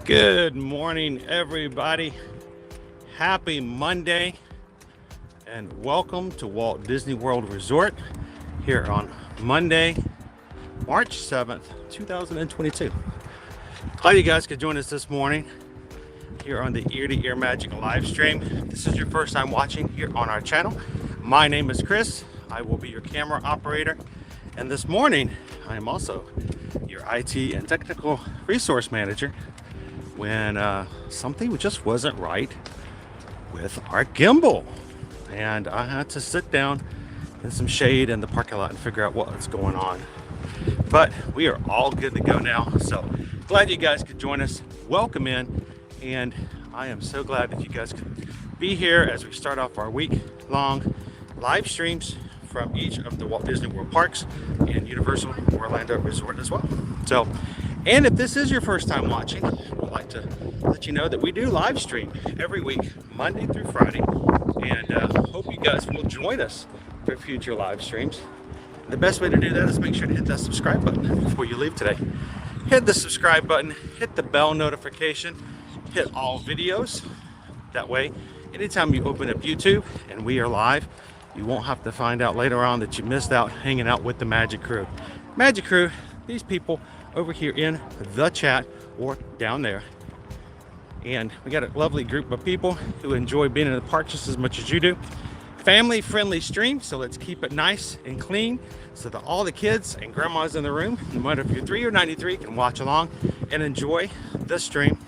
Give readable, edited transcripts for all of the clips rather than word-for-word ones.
Good morning, everybody. Happy Monday, and welcome to Walt Disney World Resort here on Monday, March 7th, 2022. Glad you guys could join us this morning here on the Ear to Ear Magic live stream. If this is your first time watching here on our channel, my name is Chris. I will be your camera operator, and this morning I am also your IT and technical resource manager when something just wasn't right with our gimbal, and I had to sit down in some shade in the parking lot and figure out what's going on. But we are all good to go now, so glad you guys could join us. Welcome in, and I am so glad that you guys could be here as we start off our week-long live streams from each of the Walt Disney World parks and Universal Orlando Resort as well. So, and if this is your first time watching, I'd like to let you know that we do live stream every week, Monday through Friday, and hope you guys will join us for future live streams. The best way to do that is make sure to hit that subscribe button before you leave today. Hit the subscribe button, hit the bell notification, hit all videos. That way, anytime you open up YouTube and we are live, you won't have to find out later on that you missed out hanging out with the Magic Crew. Magic Crew, these people over here in the chat or down there. And we got a lovely group of people who enjoy being in the park just as much as you do. Family friendly stream, so let's keep it nice and clean so that all the kids and grandmas in the room, no matter if you're 3 or 93, can watch along and enjoy the stream.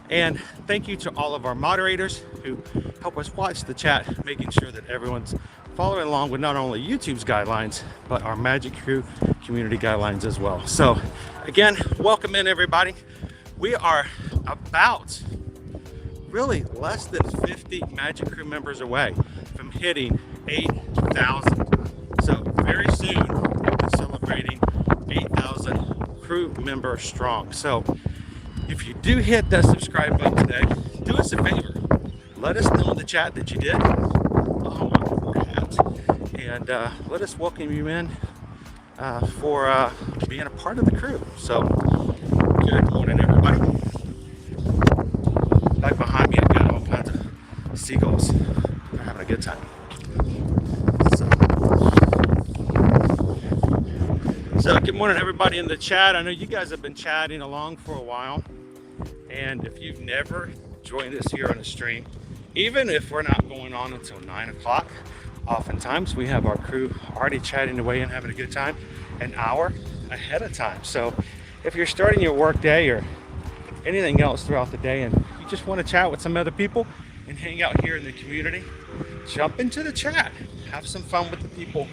And thank you to all of our moderators who help us watch the chat, making sure that everyone's following along with not only YouTube's guidelines, but our Magic Crew community guidelines as well. So again, welcome in everybody. We are about really less than 50 Magic Crew members away from hitting 8,000. So very soon we'll be celebrating 8,000 crew members strong. So if you do hit that subscribe button today, do us a favor. Let us know in the chat that you did. Oh, my poor hat. And let us welcome you in for being a part of the crew. So, good morning, everybody. Back behind me, I've got all kinds of seagulls. They're having a good time. So, good morning, everybody in the chat. I know you guys have been chatting along for a while. And if you've never joined us here on the stream, even if we're not going on until 9 o'clock, oftentimes we have our crew already chatting away and having a good time an hour ahead of time. So if you're starting your work day or anything else throughout the day and you just want to chat with some other people and hang out here in the community, jump into the chat. Have some fun with the people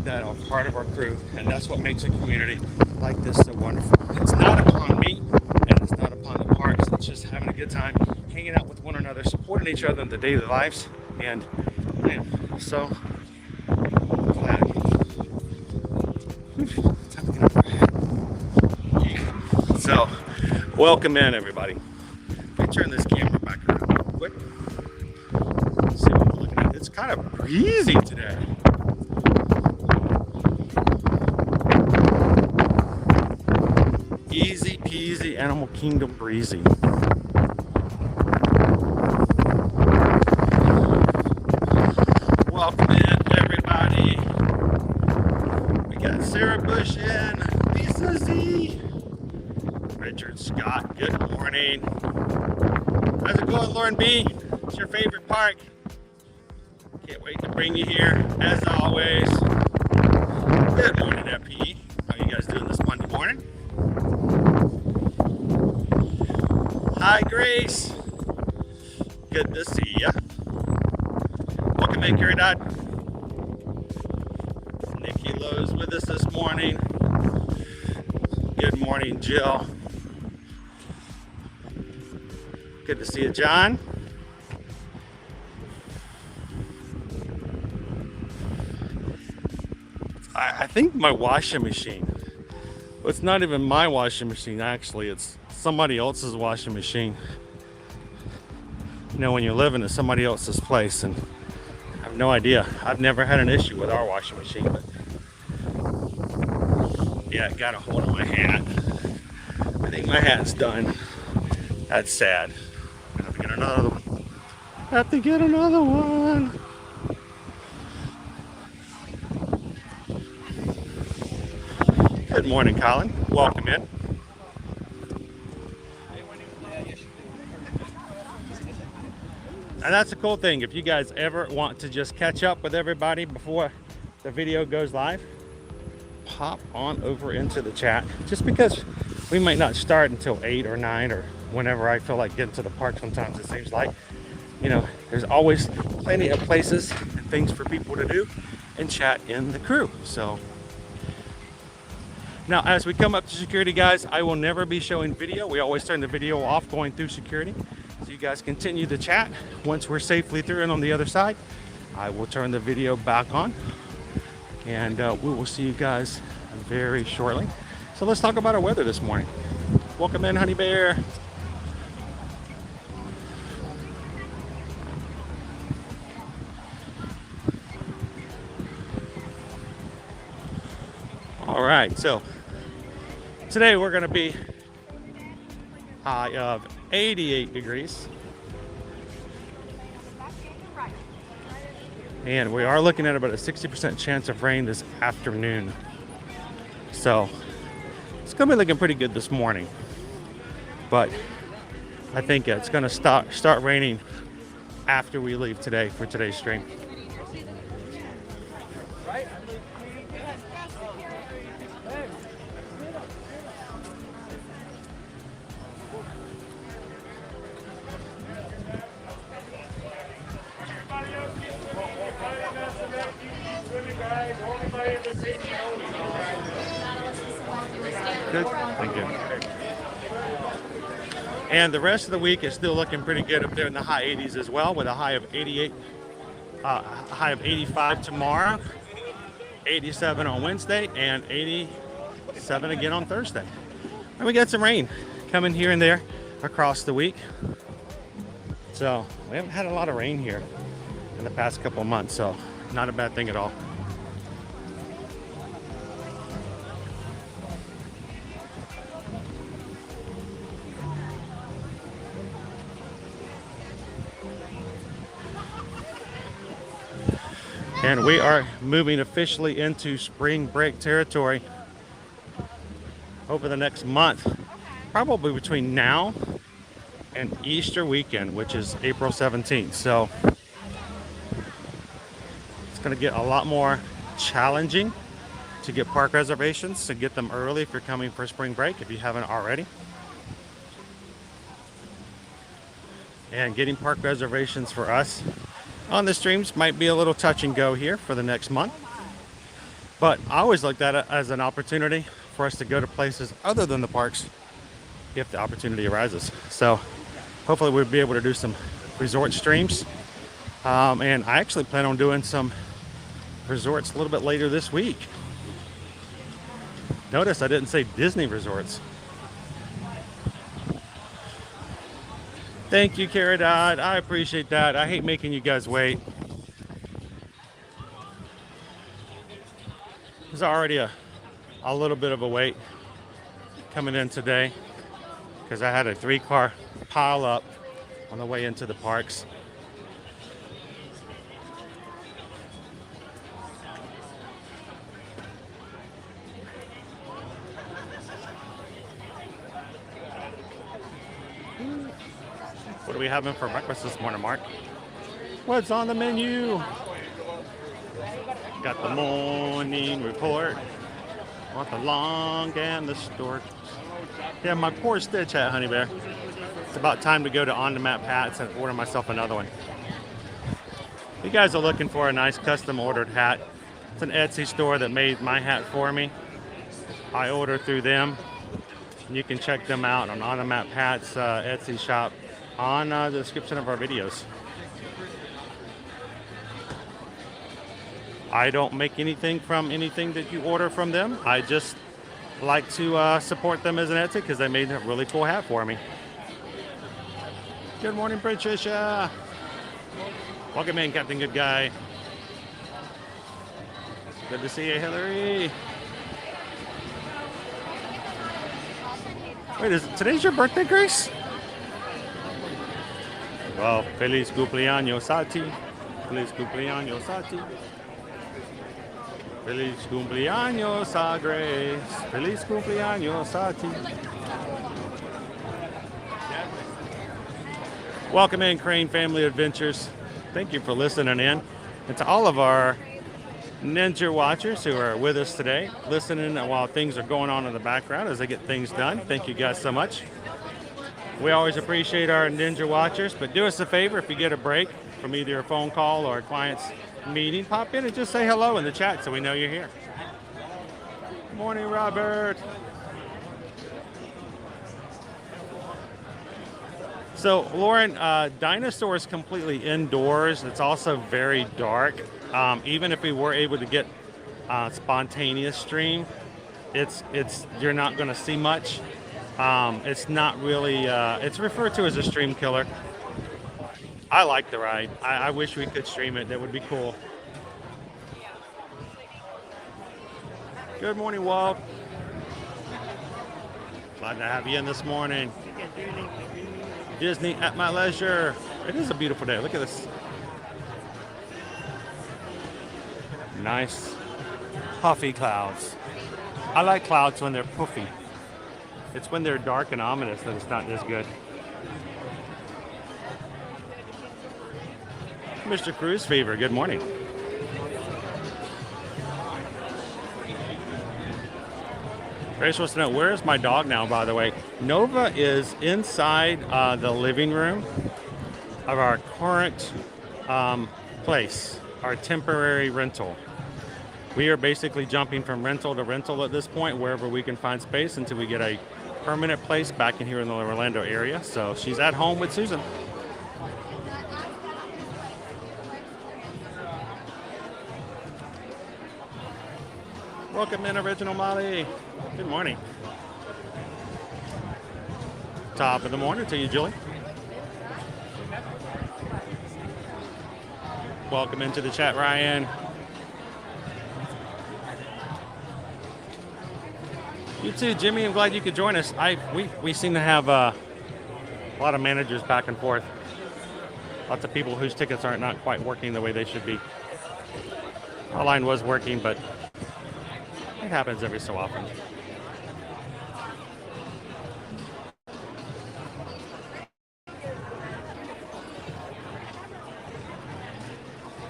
that are part of our crew, and that's what makes a community like this so wonderful. It's not upon me and it's not upon the parks. It's just having a good time, hanging out with one another, supporting each other in the daily lives, and I am so glad. So, welcome in everybody. Let me turn this camera back around real quick. See what I'm looking at. It's kind of breezy today. Easy peasy, Animal Kingdom breezy. Welcome in, everybody. We got Sarah Bush in, Lisa Z, Richard Scott. Good morning. How's it going, Lauren B? What's your favorite park? Can't wait to bring you here, as always. Good morning, FPE. How you guys doing this Monday morning? Hi, Grace. Good to see ya. Welcome in, Carrie Dodd. Nikki Lowe's with us this morning. Good morning, Jill. Good to see you, John. I think my washing machine. Well, it's not even my washing machine, actually. It's somebody else's washing machine. You know, when you're living in somebody else's place, and I have no idea. I've never had an issue with our washing machine, but yeah, it got a hold of my hat. I think my hat's done. That's sad. I have to get another one. Have to get another one. Good morning, Colin. Welcome in. And that's a cool thing. If you guys ever want to just catch up with everybody before the video goes live, pop on over into the chat. Just because we might not start until 8 or 9 or whenever I feel like getting to the park, sometimes it seems like, you know, there's always plenty of places and things for people to do and chat in the crew. So now as we come up to security, guys, I will never be showing video. We always turn the video off going through security. So you guys continue the chat. Once we're safely through and on the other side, I will turn the video back on. And we will see you guys very shortly. So let's talk about our weather this morning. Welcome in, Honey Bear. All right, so today we're going to be high of 88 degrees. And we are looking at about a 60% chance of rain this afternoon. So it's going to be looking pretty good this morning. But I think it's going to start raining after we leave today for today's stream. Good. Thank you. And the rest of the week is still looking pretty good up there in the high 80s as well, with a high of 88, a high of 85 tomorrow, 87 on Wednesday, and 87 again on Thursday. And we got some rain coming here and there across the week. So we haven't had a lot of rain here in the past couple of months, so not a bad thing at all. And we are moving officially into spring break territory over the next month, probably between now and Easter weekend, which is April 17th. So it's going to get a lot more challenging to get park reservations, to get them early if you're coming for spring break, if you haven't already. And getting park reservations for us on the streams might be a little touch and go here for the next month. But I always looked at it as an opportunity for us to go to places other than the parks if the opportunity arises. So hopefully we'll be able to do some resort streams. And I actually plan on doing some resorts a little bit later this week. Notice I didn't say Disney resorts. Thank you, Caradot. I appreciate that. I hate making you guys wait. There's already a little bit of a wait coming in today because I had a 3-car pile up on the way into the parks. What are we having for breakfast this morning, Mark? What's on the menu? Got the morning report. Want the long and the short. Yeah, my poor Stitch hat, Honey Bear. It's about time to go to On the Map Hats and order myself another one. If you guys are looking for a nice custom ordered hat, it's an Etsy store that made my hat for me. I order through them. And you can check them out on the Map Hats Etsy shop on the description of our videos. I don't make anything from anything that you order from them. I just like to support them as an Etsy because they made a really cool hat for me. Good morning, Patricia. Welcome in, Captain Good Guy. Good to see you, Hillary. Wait, today's your birthday, Grace? Well, feliz cumpleaños a ti. Feliz cumpleaños a ti. Feliz cumpleaños a Grace. Feliz cumpleaños a ti. Welcome in, Crane Family Adventures. Thank you for listening in. And to all of our Ninja watchers who are with us today, listening while things are going on in the background as they get things done. Thank you guys so much. We always appreciate our Ninja watchers, but do us a favor if you get a break from either a phone call or a client's meeting, pop in and just say hello in the chat so we know you're here. Good morning, Robert. So, Lauren, Dinosaur is completely indoors. It's also very dark. Even if we were able to get spontaneous stream, you're not going to see much. It's not really. It's referred to as a stream killer. I like the ride. I wish we could stream it. That would be cool. Good morning, Walt. Glad to have you in this morning. Disney at my leisure. It is a beautiful day. Look at this. Nice puffy clouds. I like clouds when they're puffy. It's when they're dark and ominous that it's not as good. Mr. Cruise Fever, good morning. Grace wants to know, where is my dog now, by the way? Nova is inside the living room of our current place, our temporary rental. We are basically jumping from rental to rental at this point, wherever we can find space until we get a permanent place back in here in the Orlando area. So she's at home with Susan. Welcome in, Original Molly. Good morning. Top of the morning to you, Julie. Welcome into the chat, Ryan. You too, Jimmy. I'm glad you could join us. We seem to have a lot of managers back and forth. Lots of people whose tickets aren't not quite working the way they should be. Our line was working, but it happens every so often.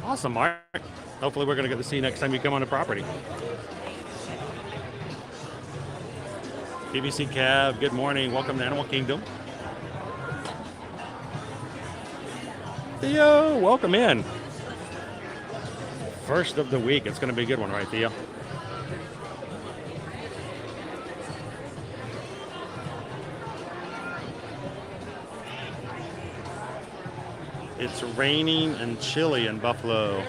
Awesome, Mark. Hopefully we're going to get to see you next time you come on the property. BBC Cab, good morning. Welcome to Animal Kingdom. Theo, welcome in. First of the week. It's going to be a good one, right, Theo? It's raining and chilly in Buffalo.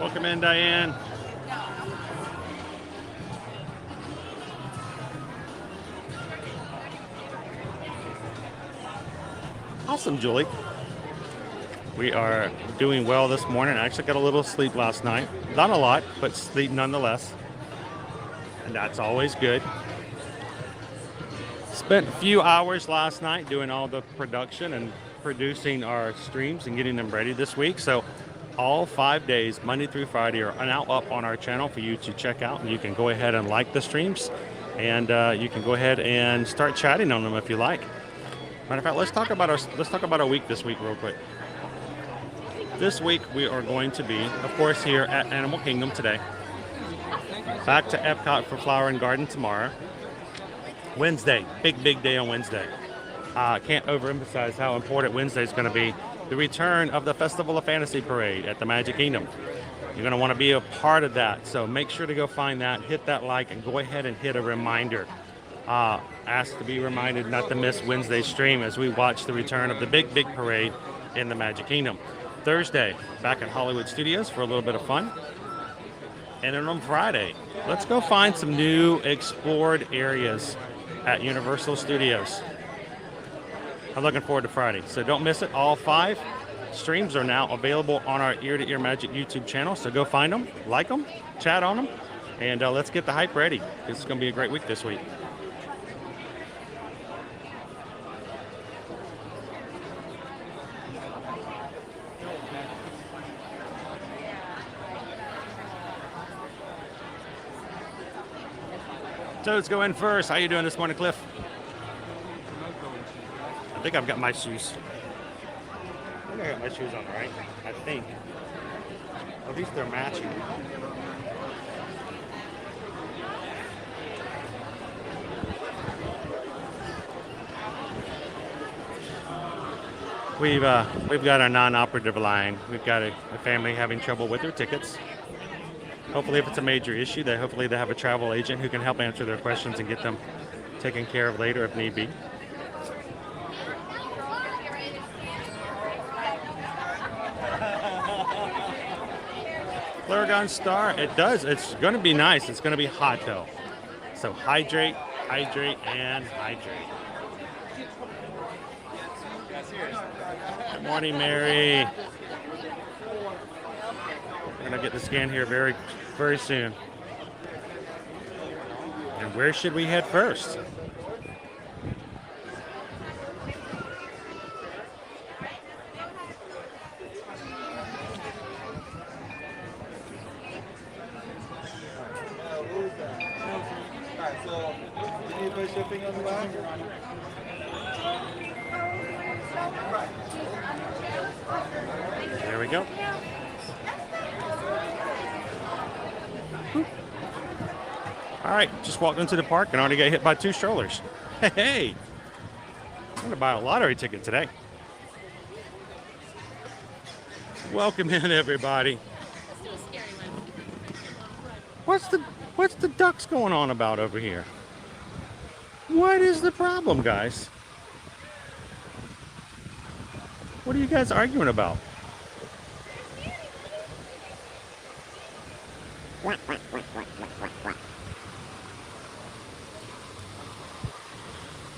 Welcome in, Diane. Awesome, Julie. We are doing well this morning. I actually got a little sleep last night. Not a lot, but sleep nonetheless. And that's always good. Spent a few hours last night doing all the production and producing our streams and getting them ready this week. So all 5 days, Monday through Friday, are now up on our channel for you to check out. And you can go ahead and like the streams. And you can go ahead and start chatting on them if you like. Matter of fact, let's talk about our week this week real quick. This week we are going to be, of course, here at Animal Kingdom today. Back to Epcot for Flower and Garden tomorrow. Wednesday, big day on Wednesday. Can't overemphasize how important Wednesday is going to be. The return of the Festival of Fantasy Parade at the Magic Kingdom. You're going to want to be a part of that. So make sure to go find that, hit that like, and go ahead and hit a reminder. Ask to be reminded not to miss Wednesday's stream as we watch the return of the big parade in the Magic Kingdom. Thursday, back at Hollywood Studios for a little bit of fun. And then on Friday, let's go find some new explored areas at Universal Studios. I'm looking forward to Friday, so don't miss it. All 5 streams are now available on our Ear to Ear Magic YouTube channel, so go find them, like them, chat on them, and let's get the hype ready. It's going to be a great week this week. Toads go in first. How you doing this morning, Cliff? I think I've got my shoes. I think I got my shoes on, right? I think. At least they're matching. We've got our non-operative line. We've got a family having trouble with their tickets. Hopefully, if it's a major issue, hopefully they have a travel agent who can help answer their questions and get them taken care of later if need be. Flaragon Star, it does. It's going to be nice. It's going to be hot though. So hydrate, hydrate, and hydrate. Good morning, Mary. We're going to get the scan here very, very soon. And where should we head first? There we go. All right, just walked into the park and already got hit by 2 strollers. Hey, I'm gonna buy a lottery ticket today. Welcome in, everybody. What's the ducks going on about over here? What is the problem, guys? What are you guys arguing about?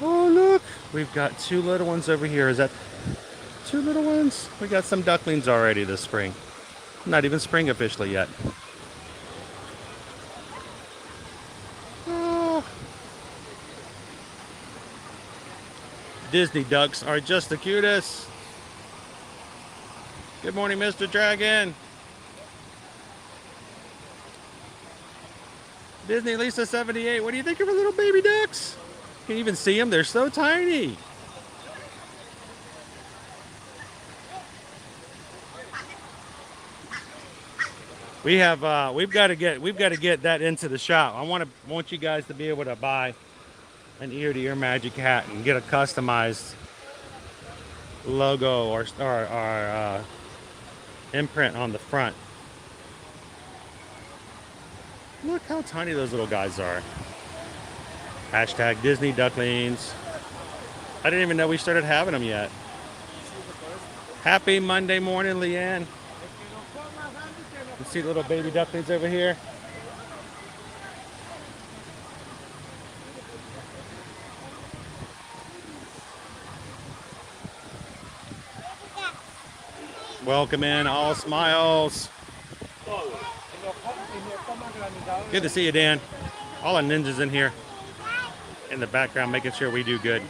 Oh, look. We've got 2 little ones over here. Is that 2 little ones? We got some ducklings already this spring. Not even spring officially yet. Oh. Disney ducks are just the cutest. Good morning, Mr. Dragon. Disney Lisa 78. What do you think of our little baby ducks? You can even see them. They're so tiny. We've got to get that into the shop. I want you guys to be able to buy an ear-to-ear magic hat and get a customized logo or imprint on the front. Look how tiny those little guys are. Hashtag Disney ducklings. I didn't even know we started having them yet. Happy Monday morning, Leanne. You see little baby ducklings over here? Welcome in, all smiles. Good to see you, Dan. All our ninjas in here in the background, making sure we do good.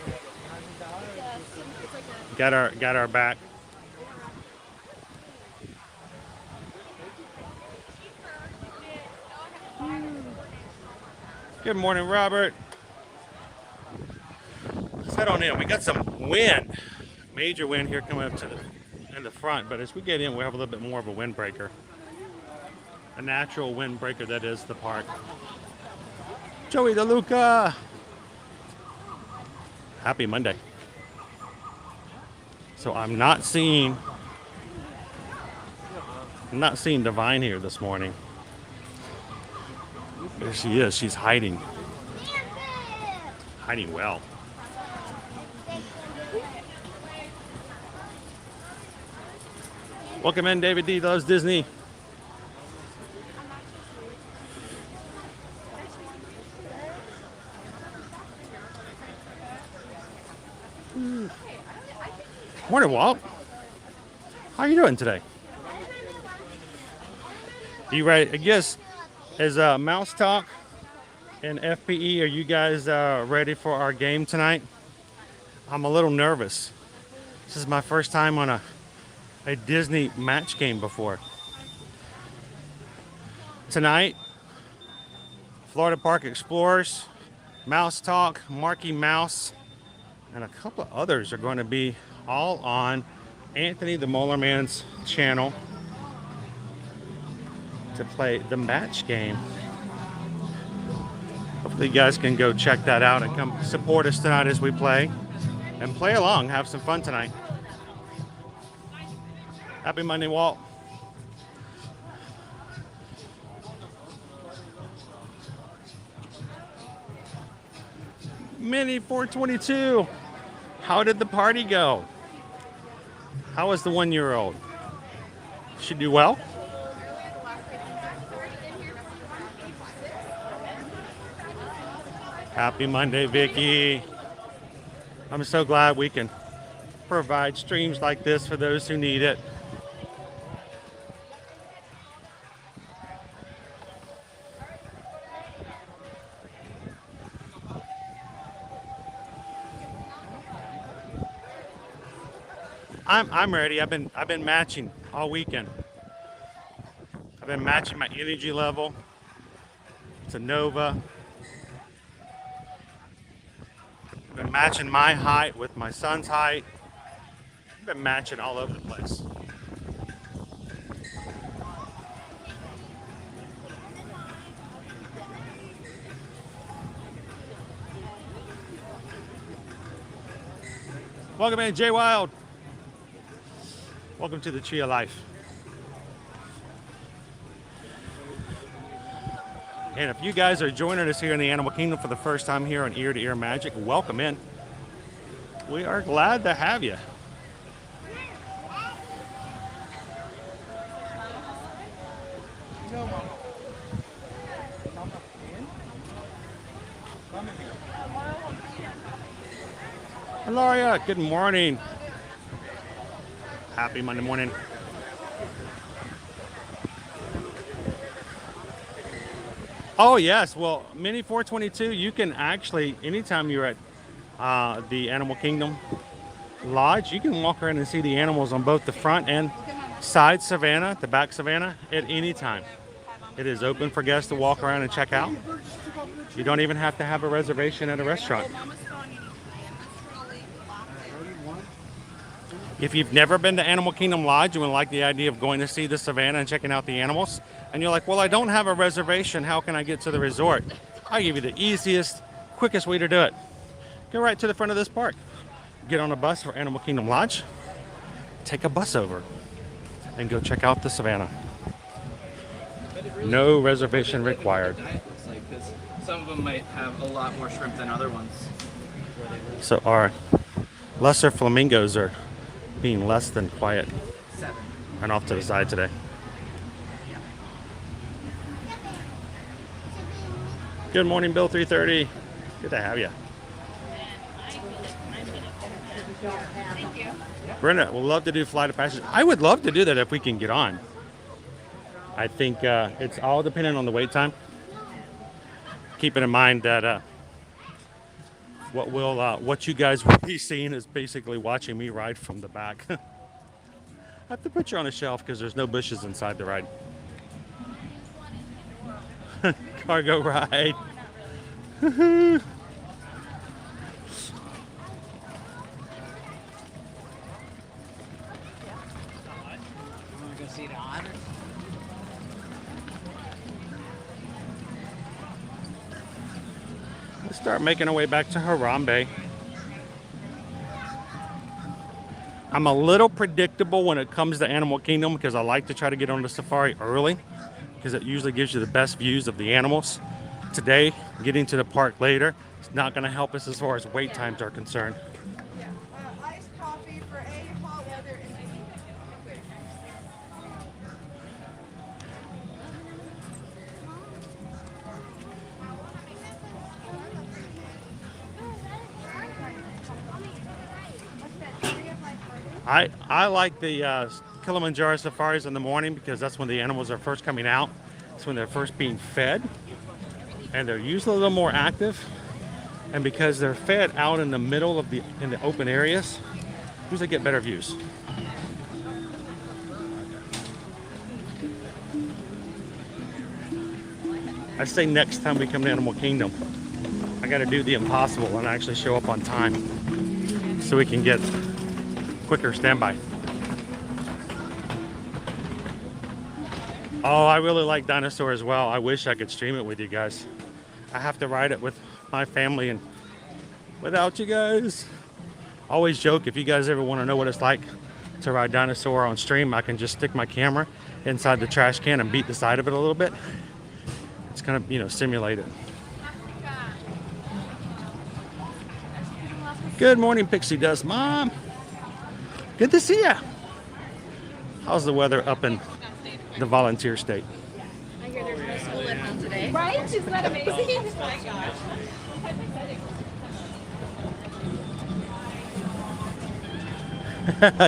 Got our back. Good morning, Robert. Let's head on in. We got some wind, major wind here coming up in the front, but as we get in, we have a little bit more of a windbreaker. A natural windbreaker that is the park. Joey DeLuca. Happy Monday. So I'm not seeing Divine here this morning. There she is. She's hiding. Hiding well. Welcome in, David D. Loves Disney. Morning, Walt. How are you doing today? You ready? I guess as Mouse Talk and FPE, are you guys ready for our game tonight? I'm a little nervous. This is my first time on a Disney match game before. Tonight, Florida Park Explorers Mouse Talk, Marky Mouse, and a couple of others are going to be all on Anthony the Molar Man's channel to play the match game. Hopefully you guys can go check that out and come support us tonight as we play and play along, have some fun tonight. Happy Monday, Walt. Mini 422. How did the party go? How was the 1-year-old? She do well? Happy Monday, Vicky. I'm so glad we can provide streams like this for those who need it. I'm ready. I've been matching all weekend. I've been matching my energy level to Nova. I've been matching my height with my son's height. I've been matching all over the place. Welcome in, Jay Wild. Welcome to the Tree of Life. And if you guys are joining us here in the Animal Kingdom for the first time here on Ear to Ear Magic, welcome in. We are glad to have you. Hilaria, good morning. Happy Monday morning. Oh yes, well, Mini 422, you can actually, anytime you're at the Animal Kingdom Lodge, you can walk around and see the animals on both the front and side savannah, the back savannah, at any time. It is open for guests to walk around and check out. You don't even have to have a reservation at a restaurant. If you've never been to Animal Kingdom Lodge and would like the idea of going to see the savannah and checking out the animals, and you're like, well, I don't have a reservation, how can I get to the resort? I'll give you the easiest, quickest way to do it. Go right to the front of this park. Get on a bus for Animal Kingdom Lodge, take a bus over, and go check out the savannah. No reservation required. Some of them might have a lot more shrimp than other ones. So our lesser flamingos are being less than quiet and off to the side today. Good morning, Bill 330. Good to have you. Thank you. Brenda, we'd love to do Flight of Passage. I would love to do that if we can get on. I think it's all dependent on the wait time. Keeping in mind that what you guys will be seeing is basically watching me ride from the back. I have to put you on a shelf because there's no bushes inside the ride. Cargo ride. Let's start making our way back to Harambe. I'm a little predictable when it comes to Animal Kingdom because I like to try to get on the safari early because it usually gives you the best views of the animals. Today, getting to the park later, it's not going to help us as far as wait times are concerned. Iced coffee for a hot weather and I like the Kilimanjaro safaris in the morning because that's when the animals are first coming out. It's when they're first being fed. And they're usually a little more active. And because they're fed out in the middle of in the open areas, usually get better views. I say next time we come to Animal Kingdom. I got to do the impossible and actually show up on time so we can get quicker standby. Oh, I really like Dinosaur as well. I wish I could stream it with you guys. I have to ride it with my family and without you guys. I always joke, if you guys ever want to know what it's like to ride Dinosaur on stream, I can just stick my camera inside the trash can and beat the side of it a little bit. It's kind of, you know, simulate it. Good morning, Pixie Dust Mom. Good to see ya. How's the weather up in the volunteer state? I hear there's no school at home today. Right? Isn't that amazing? Oh my gosh.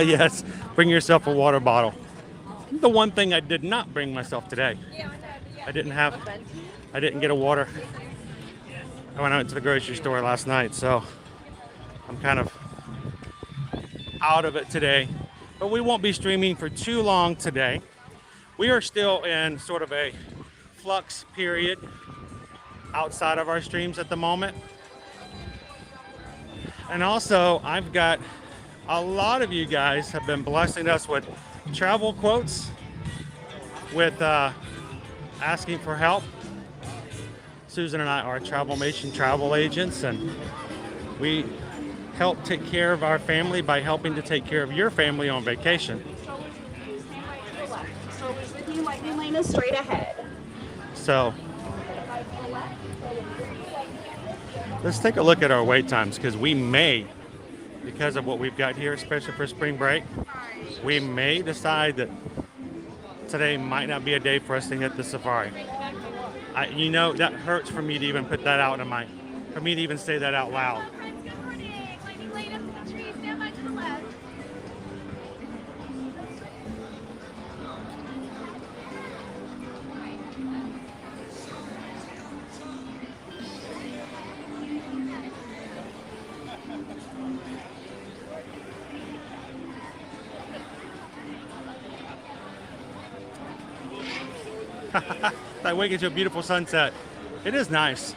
Yes, bring yourself a water bottle. The one thing I did not bring myself today. I didn't get a water. I went out to the grocery store last night, so I'm kind of out of it today. But we won't be streaming for too long today. We are still in sort of a flux period outside of our streams at the moment. And also, I've got a lot of you guys have been blessing us with travel quotes, with asking for help. Susan and I are Travelmation travel agents, and we help take care of our family by helping to take care of your family on vacation. Strollers with you, lightning lane is straight ahead. So let's take a look at our wait times, because we may, because of what we've got here, especially for spring break, we may decide that today might not be a day for us to hit the safari. You know, that hurts for me to even put that out for me to even say that out loud. Good morning. Lightning lane up the tree. Stand by to the left. I wake into a beautiful sunset. It is nice.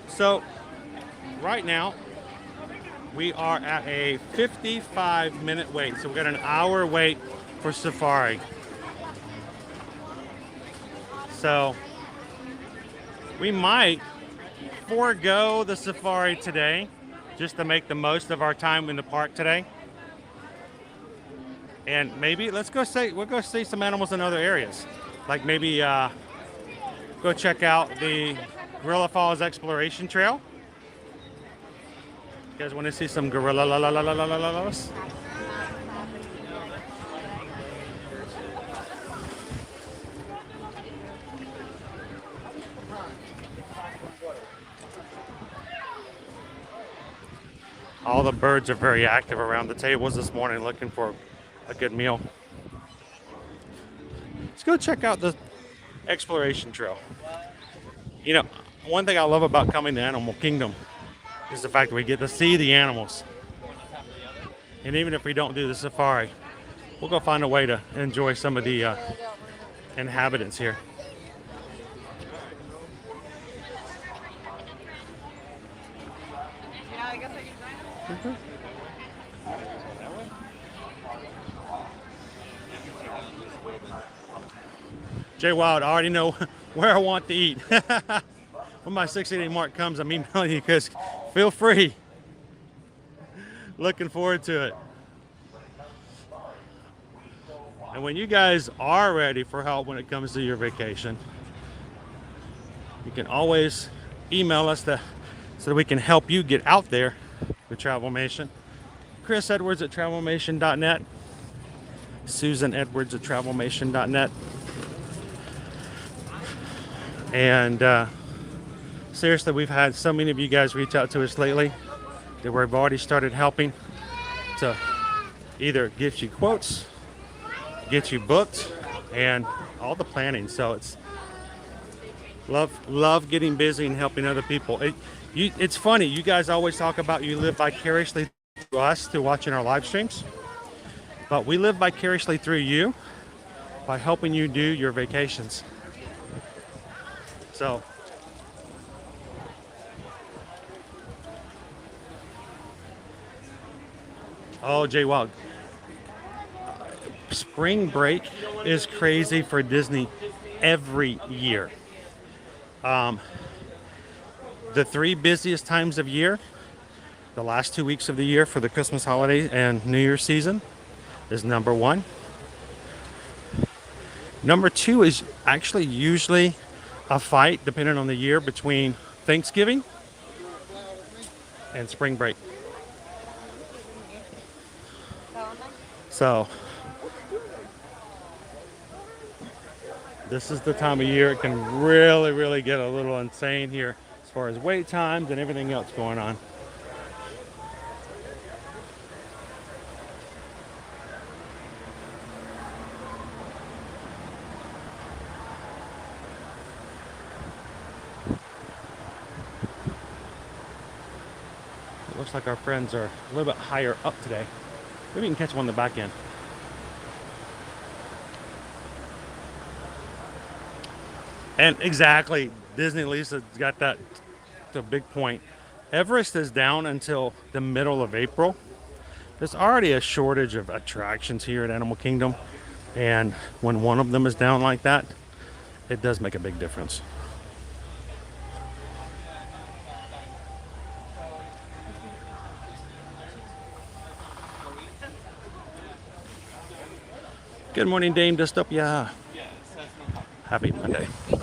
So right now we are at a 55-minute wait. So we got an hour wait for safari. So we might forego the safari today just to make the most of our time in the park today. And maybe we'll go see some animals in other areas. Like maybe go check out the Gorilla Falls Exploration Trail. You guys want to see some gorillas? All the birds are very active around the tables this morning looking for a good meal. Let's go check out the exploration trail. You know, one thing I love about coming to Animal Kingdom is the fact that we get to see the animals. And even if we don't do the safari, we'll go find a way to enjoy some of the inhabitants here. Jay Wild, I already know where I want to eat. When my 688 mark comes, I'm emailing you, because feel free. Looking forward to it. And when you guys are ready for help when it comes to your vacation, you can always email us so that we can help you get out there with Travelmation. chrisedwards at travelmation.net. susanedwards at travelmation.net. And seriously, we've had so many of you guys reach out to us lately that we've already started helping to either get you quotes, get you booked, and all the planning. So it's love getting busy and helping other people. It's funny, you guys always talk about you live vicariously through us through watching our live streams, but we live vicariously through you by helping you do your vacations. So Oh, Jay Wild. Spring break is crazy for Disney every year. The three busiest times of year, the last 2 weeks of the year for the Christmas holiday and New Year's season is number one. Number two is actually usually a fight, depending on the year, between Thanksgiving and spring break. So this is the time of year it can really get a little insane here as far as wait times and everything else going on. It looks like our friends are a little bit higher up today. Maybe we can catch them on the back end. And exactly, Disney Lisa's got that the big point. Everest is down until the middle of April. There's already a shortage of attractions here at Animal Kingdom. And when one of them is down like that, it does make a big difference. Good morning, Dame Dystopia. Happy Monday. Yeah,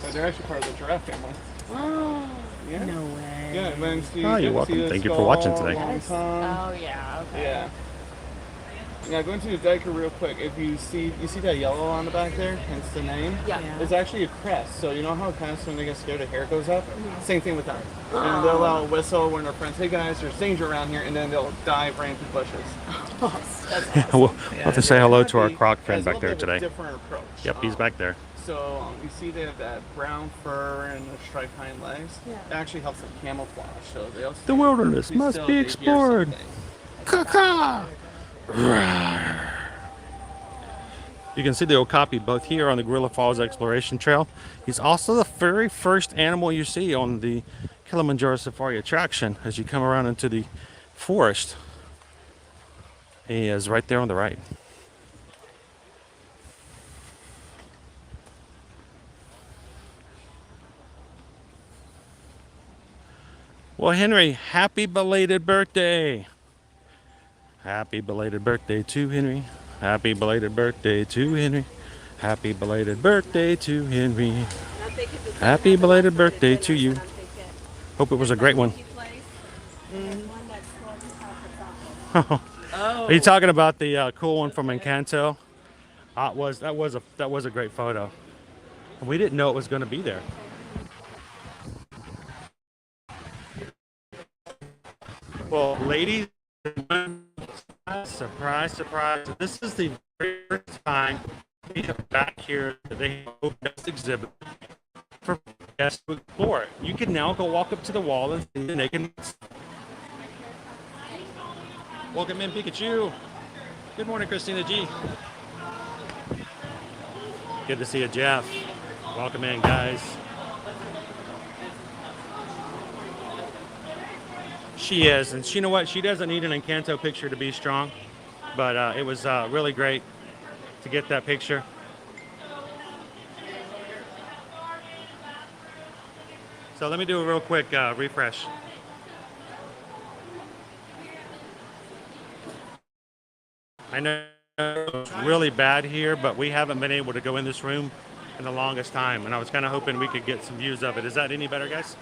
so they're actually part of the giraffe family. Oh, Yeah. no way. Yeah, and then see, Oh, you're welcome. Thank you for watching today. Oh, yeah, okay. Yeah. Now go into the diker real quick. If you see that yellow on the back there, it's the name. Yeah. It's actually a crest. So you know how kind of when they get scared, their hair goes up. Same thing with them. And they'll whistle when their friends, "Hey guys, there's danger around here," and then they'll dive right into the bushes. That's awesome. We'll have to say hello to our croc friend Has a back there little bit of a today. Different approach. Yep, he's back there. So you see they have that brown fur and the striped hind legs. Yeah. It actually helps them camouflage. So they also The wilderness must still- be they hear explored. something. Caw-caw. You can see the okapi both here on the Gorilla Falls Exploration Trail. He's also the very first animal you see on the Kilimanjaro Safari attraction as you come around into the forest. He is right there on the right. Well, Henry, happy belated birthday. Happy belated birthday to Henry. Happy belated birthday to Henry. Happy belated birthday to Henry. Happy belated birthday to you. Hope it was a great one. Oh. Are you talking about the cool one from Encanto? That was a great photo. And we didn't know it was going to be there. Well, ladies and gentlemen, surprise, surprise. This is the very first time we are back here at the Guest exhibit for guests to explore. You can now go walk up to the wall and see the naked. Welcome in, Pikachu. Good morning, Christina G. Good to see you, Jeff. Welcome in, guys. She is, and you know what? She doesn't need an Encanto picture to be strong, but it was really great to get that picture. So let me do a real quick refresh. I know it's really bad here, but we haven't been able to go in this room in the longest time, and I was kind of hoping we could get some views of it. Is that any better, guys?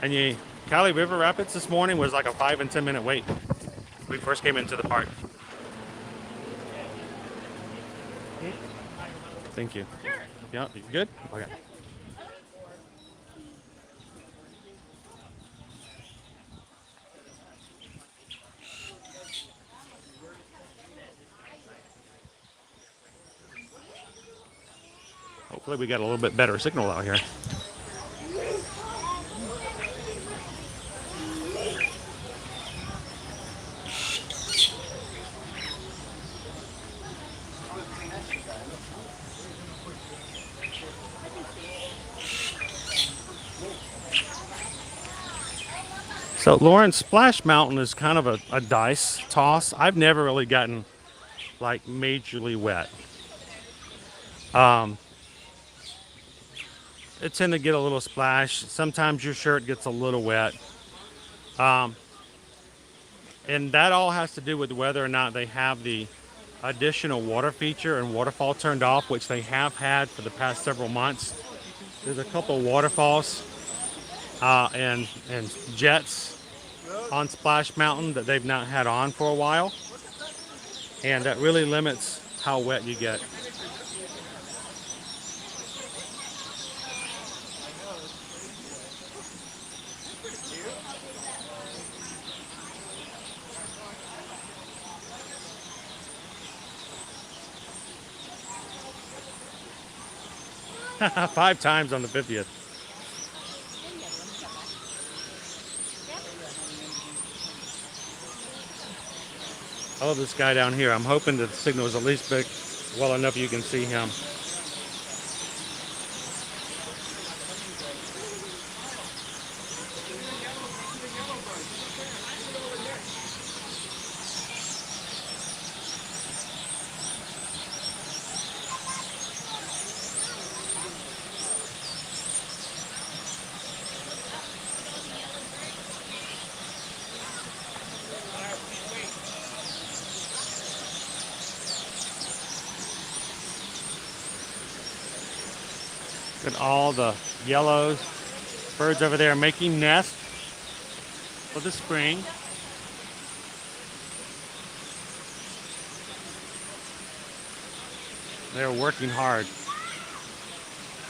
And Cali River Rapids this morning was like a 5 and 10 minute wait. We first came into the park. Thank you. Sure. Yeah, you good? Okay. Hopefully we got a little bit better signal out here. So Lawrence, Splash Mountain is kind of a dice toss. I've never really gotten like majorly wet. It tend to get a little splash. Sometimes your shirt gets a little wet. And that all has to do with whether or not they have the additional water feature and waterfall turned off, which they have had for the past several months. There's a couple waterfalls and jets on Splash Mountain that they've not had on for a while, and that really limits how wet you get. Five times on the 50th. I love this guy down here. I'm hoping that the signal is at least big, well enough you can see him. Look at all the yellows. Birds over there making nests for the spring. They're working hard.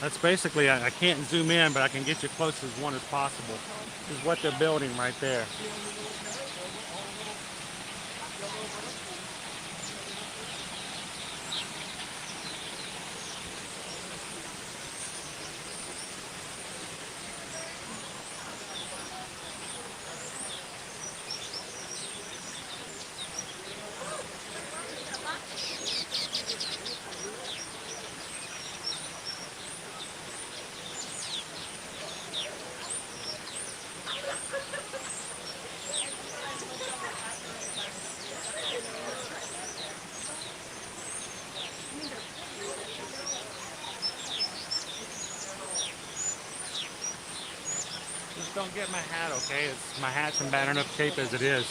That's basically, I can't zoom in, but I can get you close as one as possible. This is what they're building right there. Don't get my hat, okay? My hat's in bad enough shape as it is.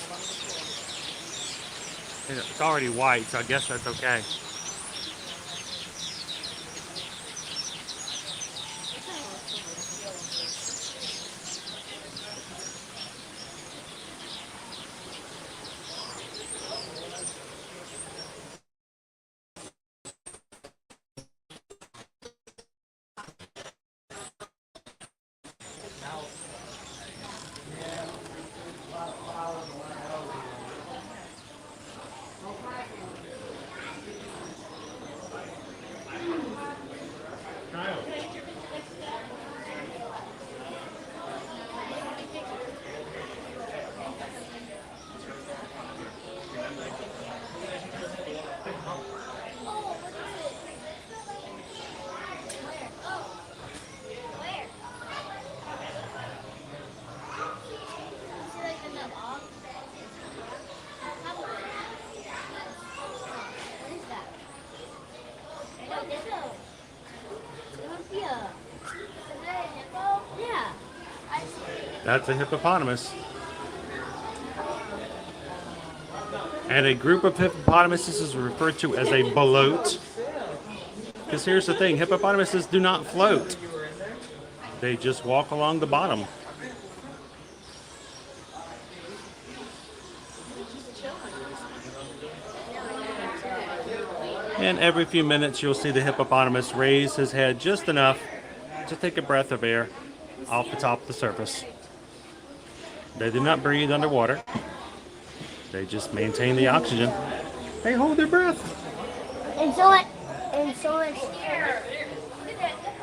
It's already white, so I guess that's okay. That's a hippopotamus. And a group of hippopotamuses is referred to as a bloat. Because here's the thing, hippopotamuses do not float. They just walk along the bottom. And every few minutes you'll see the hippopotamus raise his head just enough to take a breath of air off the top of the surface. They do not breathe underwater. They just maintain the oxygen. They hold their breath. And so much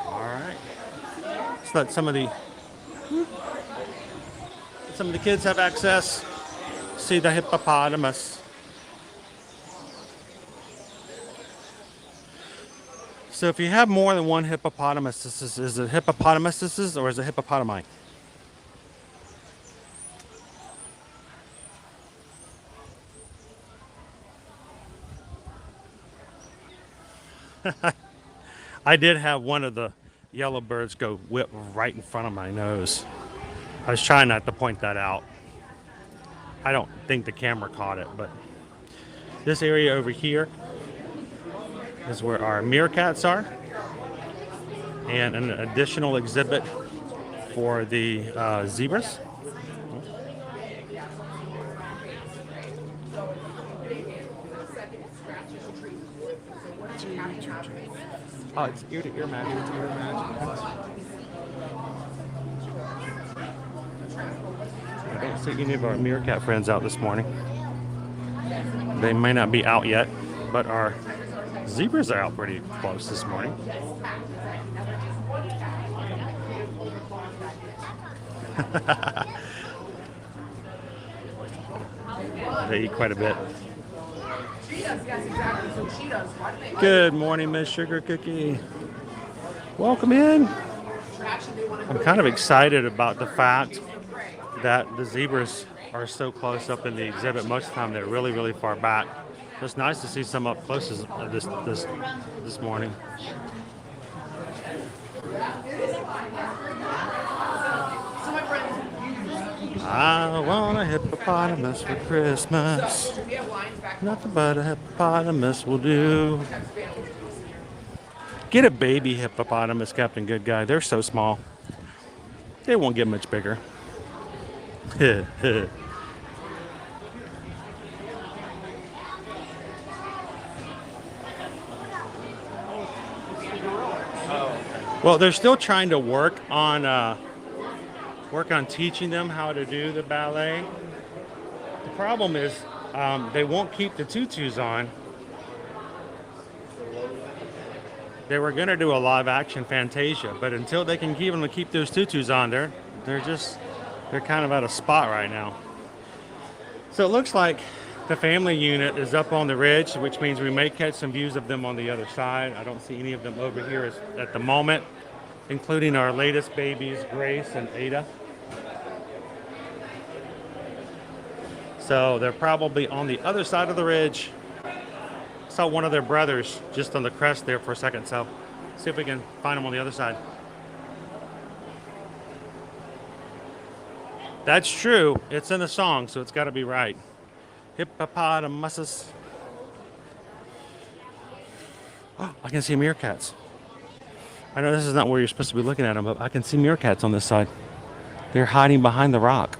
All right. Let's let some of the kids have access. See the hippopotamus. So if you have more than one hippopotamus, is it hippopotamuses or is it hippopotami? I did have one of the yellow birds go whip right in front of my nose. I was trying not to point that out. I don't think the camera caught it, but this area over here is where our meerkats are, and an additional exhibit for the zebras. Oh, it's ear to ear magic. It's ear to magic. I don't see any of our meerkat friends out this morning. They may not be out yet, but our zebras are out pretty close this morning. They eat quite a bit. Good morning, Miss Sugar Cookie. Welcome in. I'm kind of excited about the fact that the zebras are so close up in the exhibit. Most of the time they're really, really far back. It's nice to see some up close this morning. I want a hippopotamus for Christmas. Nothing but a hippopotamus will do. Get a baby hippopotamus, Captain Good Guy. They're so small. They won't get much bigger. Well, they're still trying to work on teaching them how to do the ballet. The problem is they won't keep the tutus on. They were going to do a live action Fantasia, but until they can keep those tutus on, they're kind of at a spot right now. So it looks like the family unit is up on the ridge, which means we may catch some views of them on the other side. I don't see any of them over here at the moment, including our latest babies, Grace and Ada. So they're probably on the other side of the ridge. Saw one of their brothers just on the crest there for a second, so see if we can find them on the other side. That's true. It's in the song, so it's got to be right. Hippopotamuses. Oh, I can see meerkats. I know this is not where you're supposed to be looking at them, but I can see meerkats on this side. They're hiding behind the rock.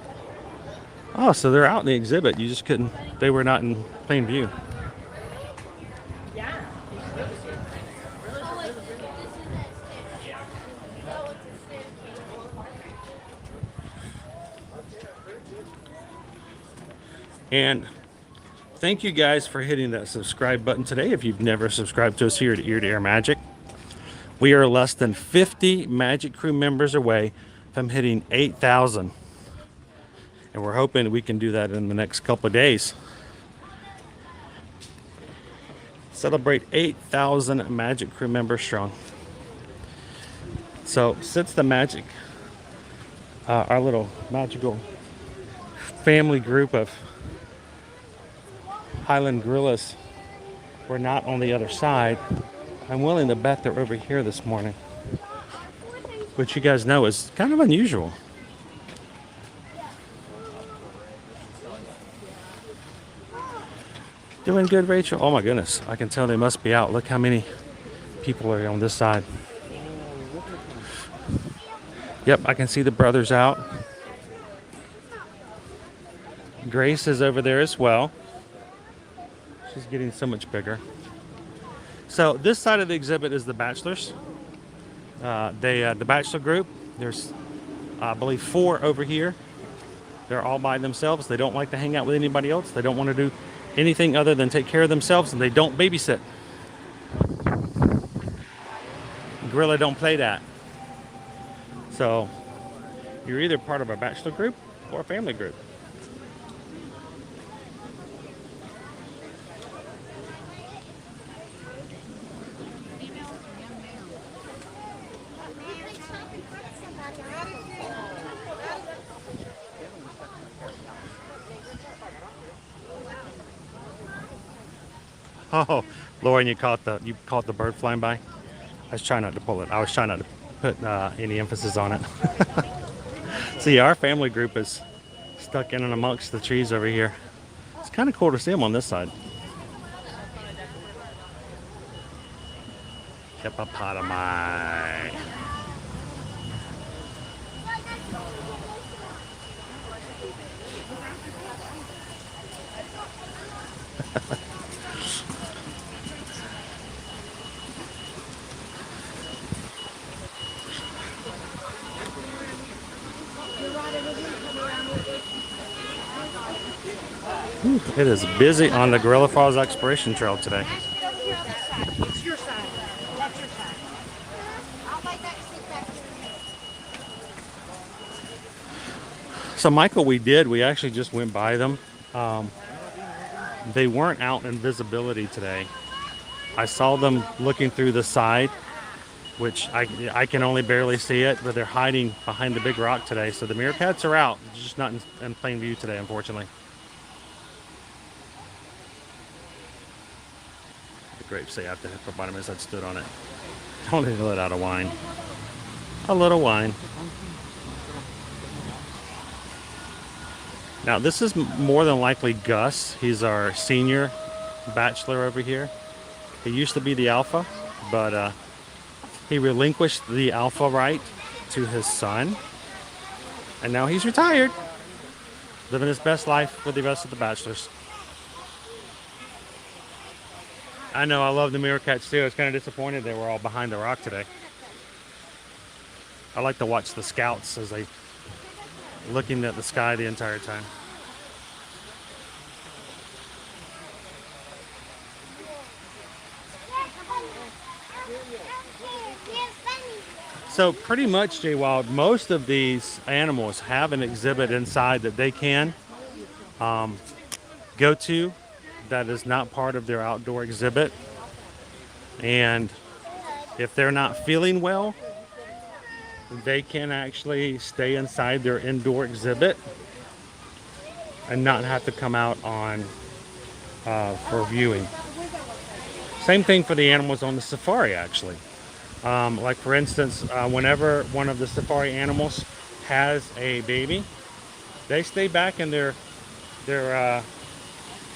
Oh, so they're out in the exhibit. You just couldn't, they were not in plain view. And thank you guys for hitting that subscribe button today. If you've never subscribed to us here at Ear to Ear Magic, we are less than 50 Magic Crew members away from hitting 8,000. And we're hoping we can do that in the next couple of days. Celebrate 8,000 Magic Crew members strong. So since the magic, our little magical family group of Highland gorillas were not on the other side, I'm willing to bet they're over here this morning, which you guys know is kind of unusual. Doing good, Rachel? Oh my goodness, I can tell they must be out. Look how many people are on this side. Yep, I can see the brothers out. Grace is over there as well. She's getting so much bigger. So this side of the exhibit is the bachelors. The bachelor group. There's, I believe, 4 over here. They're all by themselves. They don't like to hang out with anybody else. They don't want to do anything other than take care of themselves, and they don't babysit. Gorilla don't play that. So you're either part of a bachelor group or a family group. Oh, Lauren, you caught the bird flying by. I was trying not to pull it. I was trying not to put any emphasis on it. See, our family group is stuck in and amongst the trees over here. It's kind of cool to see them on this side. Hippopotami. It is busy on the Gorilla Falls Exploration Trail today. It's your side. That's your side. I'll like that sit back here. So Michael, we actually just went by them. They weren't out in visibility today. I saw them looking through the side, which I can only barely see it, but they're hiding behind the big rock today. So the meerkats are out, just not in plain view today, unfortunately. The grapes say after hippopotamus that stood on it. Don't need to let out a whine. A little whine. Now this is more than likely Gus. He's our senior bachelor over here. He used to be the alpha, but he relinquished the alpha right to his son. And now he's retired, living his best life with the rest of the bachelors. I know, I love the meerkats too. I was kind of disappointed they were all behind the rock today. I like to watch the scouts as they looking at the sky the entire time. So pretty much, Jay Wild, most of these animals have an exhibit inside that they can go to that is not part of their outdoor exhibit. And if they're not feeling well, they can actually stay inside their indoor exhibit and not have to come out on for viewing. Same thing for the animals on the safari, actually. Like for instance, whenever one of the safari animals has a baby, they stay back in their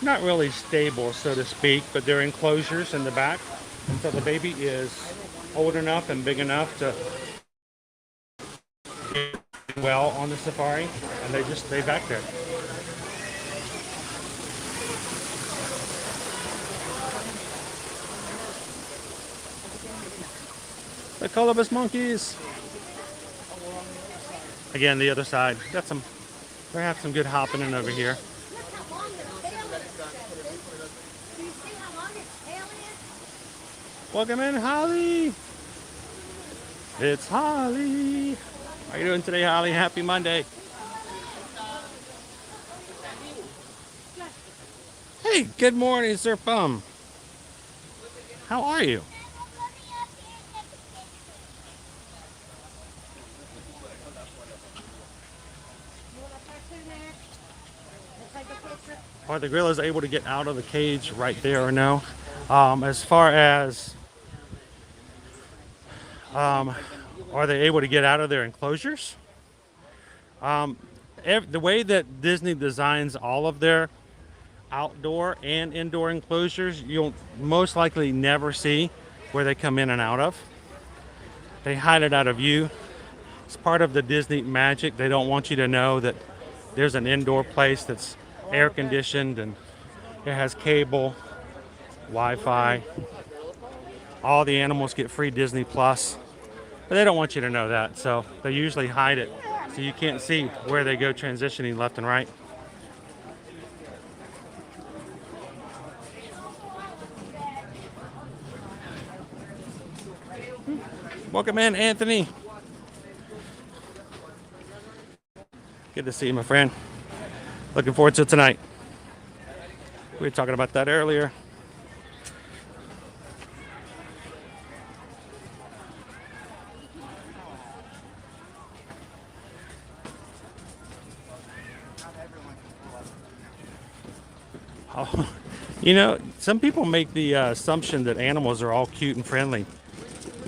not really stable, so to speak, but their enclosures in the back until the baby is old enough and big enough to get well on the safari, and they just stay back there. The colobus monkeys. Again, the other side. Got some, perhaps some good hopping in over here. Welcome in, Holly. It's Holly. How are you doing today, Holly? Happy Monday. Hey, good morning, Sir Bum. How are you? Are the gorillas able to get out of the cage right there or no? As far as are they able to get out of their enclosures? The way that Disney designs all of their outdoor and indoor enclosures, you'll most likely never see where they come in and out of. They hide it out of view. It's part of the Disney magic. They don't want you to know that there's an indoor place that's air conditioned and it has cable, Wi-Fi. All the animals get free Disney Plus, but they don't want you to know that, so they usually hide it so you can't see where they go transitioning left and right. Welcome in, Anthony. Good to see you, my friend. Looking forward to tonight. We were talking about that earlier. Oh, You know, some people make the assumption that animals are all cute and friendly.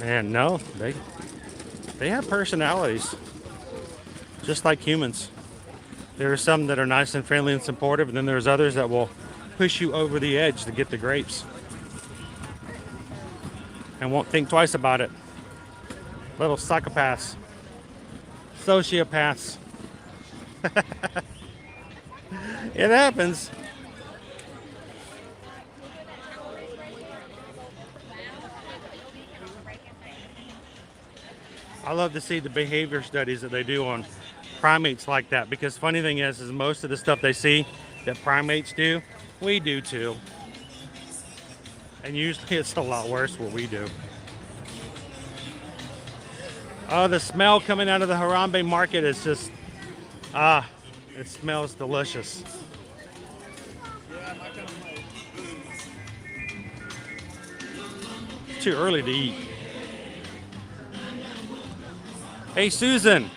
And no, they have personalities, just like humans. There are some that are nice and friendly and supportive, and then there's others that will push you over the edge to get the grapes and won't think twice about it. Little psychopaths, sociopaths. It happens. I love to see the behavior studies that they do on primates like that, because funny thing is most of the stuff they see that primates do, we do too. And usually it's a lot worse what we do. Oh, the smell coming out of the Harambe market is just, it smells delicious. It's too early to eat. Hey, Susan.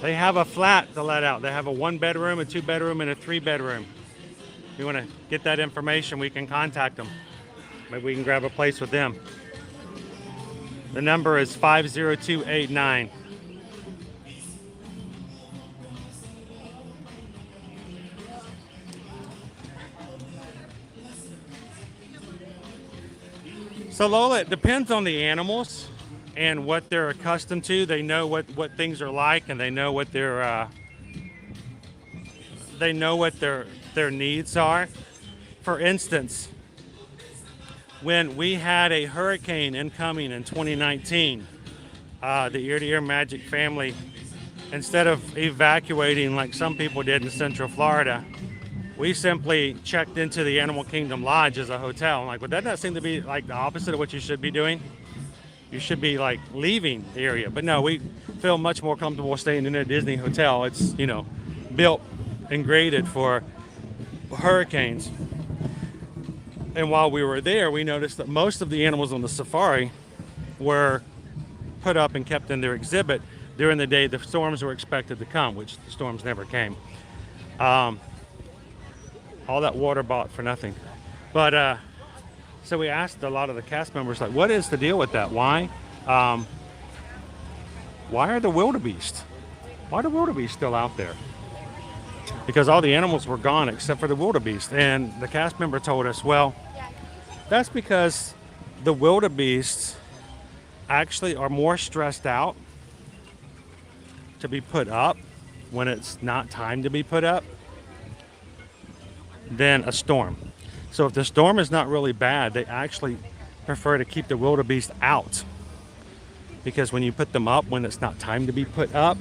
They have a flat to let out. They have a 1-bedroom, a 2-bedroom, and a 3-bedroom. If you want to get that information, we can contact them. Maybe we can grab a place with them. The number is 50289. So Lola, it depends on the animals and what they're accustomed to. They know what things are like, and they know what their needs are. For instance, when we had a hurricane incoming in 2019, the Ear to Ear Magic family, instead of evacuating like some people did in Central Florida, we simply checked into the Animal Kingdom Lodge as a hotel. Like, would that not seem to be like the opposite of what you should be doing? You should be like leaving the area. But no, we feel much more comfortable staying in a Disney hotel. It's, you know, built and graded for hurricanes. And while we were there, we noticed that most of the animals on the safari were put up and kept in their exhibit during the day the storms were expected to come, which the storms never came. All that water bought for nothing. But so we asked a lot of the cast members, like, what is the deal with that? Why are the wildebeest? Why are the wildebeest still out there? Because all the animals were gone except for the wildebeest. And the cast member told us, well, that's because the wildebeest actually are more stressed out to be put up when it's not time to be put up than a storm. So if the storm is not really bad, they actually prefer to keep the wildebeest out, because when you put them up when it's not time to be put up,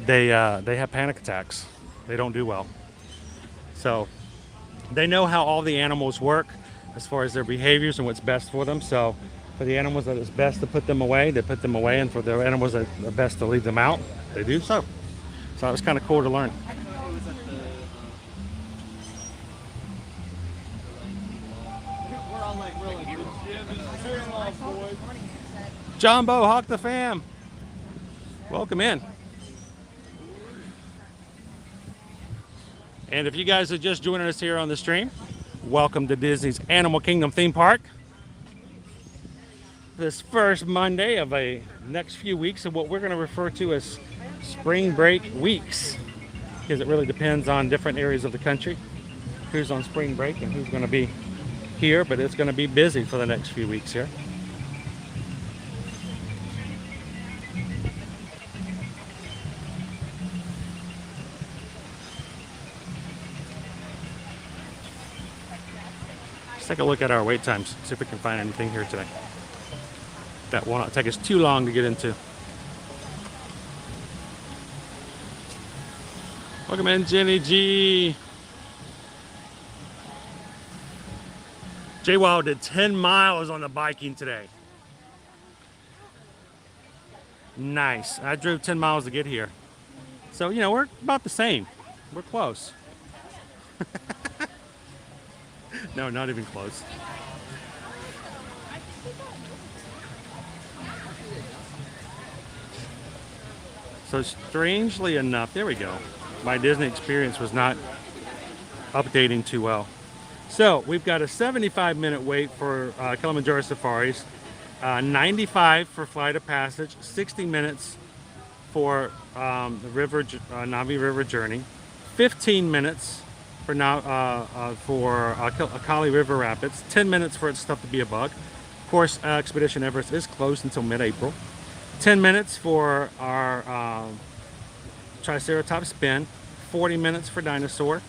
they have panic attacks. They don't do well. So they know how all the animals work as far as their behaviors and what's best for them. So for the animals that it's best to put them away, they put them away, and for the animals that are best to leave them out, they do so. So it was kind of cool to learn. Jumbo, Hawk the fam. Welcome in. And if you guys are just joining us here on the stream, welcome to Disney's Animal Kingdom theme park. This first Monday of a next few weeks of what we're going to refer to as spring break weeks, because it really depends on different areas of the country, who's on spring break and who's going to be here, but it's going to be busy for the next few weeks here. Let's take a look at our wait times, see if we can find anything here today. That will not take us too long to get into. Welcome in, Jenny G. J-Wild did 10 miles on the biking today. Nice. I drove 10 miles to get here. So, you know, we're about the same. We're close. No, not even close. So strangely enough, there we go. My Disney experience was not updating too well. So we've got a 75-minute wait for Kilimanjaro safaris, 95 for Flight of Passage, 60 minutes for the river Navi River journey, 15 minutes for Akali River Rapids, 10 minutes for It's Tough to Be a Bug. Of course, Expedition Everest is closed until mid-April. 10 minutes for our Triceratops spin, 40 minutes for Dinosaur.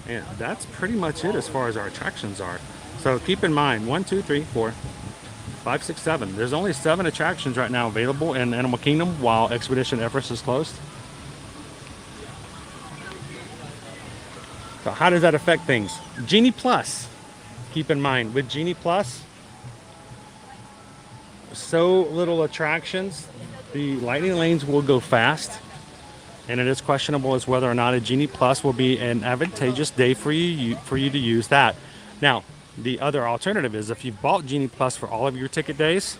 And that's pretty much it as far as our attractions are. So keep in mind, 1, 2, 3, 4, 5, 6, 7. There's only 7 attractions right now available in Animal Kingdom while Expedition Everest is closed. So how does that affect things? Genie Plus. Keep in mind, with Genie Plus, so little attractions, the lightning lanes will go fast. And it is questionable as whether or not a Genie Plus will be an advantageous day for you to use that. Now, the other alternative is if you bought Genie Plus for all of your ticket days,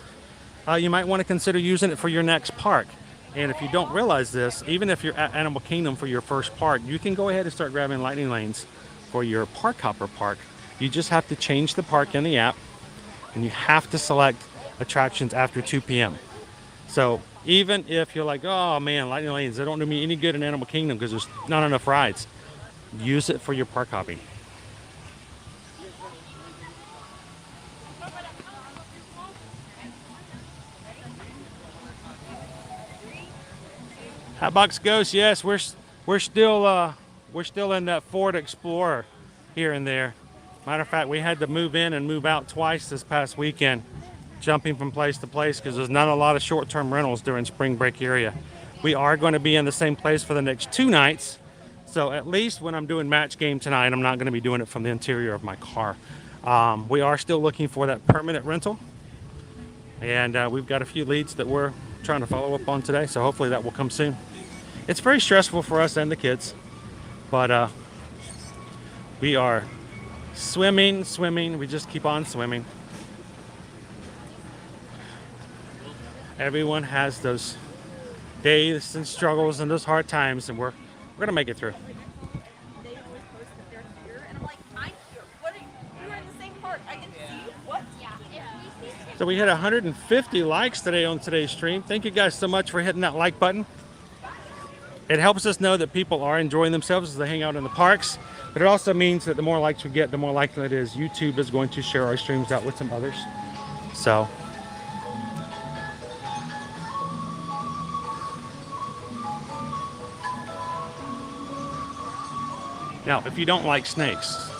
you might want to consider using it for your next park. And if you don't realize this, even if you're at Animal Kingdom for your first park, you can go ahead and start grabbing lightning lanes for your Park Hopper park. You just have to change the park in the app, and you have to select attractions after 2 p.m. So even if you're like, oh man, lightning lanes, they don't do me any good in Animal Kingdom because there's not enough rides, use it for your park hopping. Hatbox Ghost, yes, we're still in that Ford Explorer here and there. Matter of fact, we had to move in and move out twice this past weekend, jumping from place to place because there's not a lot of short-term rentals during spring break area. We are going to be in the same place for the next 2 nights, so at least when I'm doing match game tonight, I'm not going to be doing it from the interior of my car. We are still looking for that permanent rental, and we've got a few leads that we're trying to follow up on today, so hopefully that will come soon. It's very stressful for us and the kids, but we are swimming, we just keep on swimming. Everyone has those days and struggles and those hard times, and we're gonna make it through. They always post that they're here, and I'm like, I'm here. What are you? You're in the same park. I can see you. What? So we hit 150 likes today on today's stream. Thank you guys so much for hitting that like button. It helps us know that people are enjoying themselves as they hang out in the parks, but it also means that the more likes we get, the more likely it is YouTube is going to share our streams out with some others. So now, if you don't like snakes,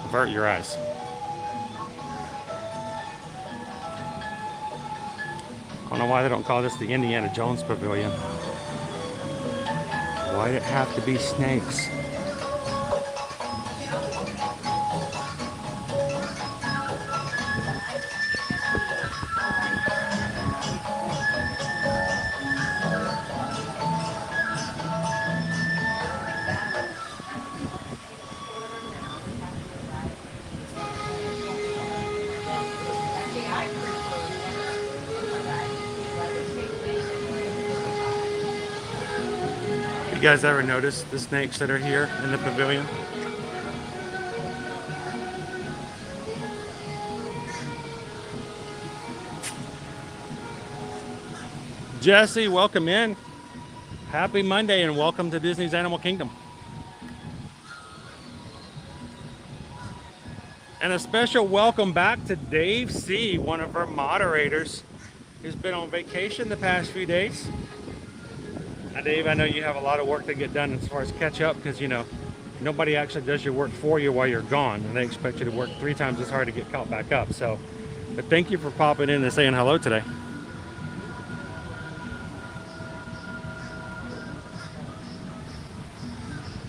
avert your eyes. I don't know why they don't call this the Indiana Jones Pavilion. Why'd it have to be snakes? You guys ever notice the snakes that are here in the pavilion? Jesse, welcome in. Happy Monday and welcome to Disney's Animal Kingdom. And a special welcome back to Dave C., one of our moderators who's been on vacation the past few days. Now, Dave, I know you have a lot of work to get done as far as catch up because, you know, nobody actually does your work for you while you're gone, and they expect you to work 3 times as hard to get caught back up. So, but thank you for popping in and saying hello today.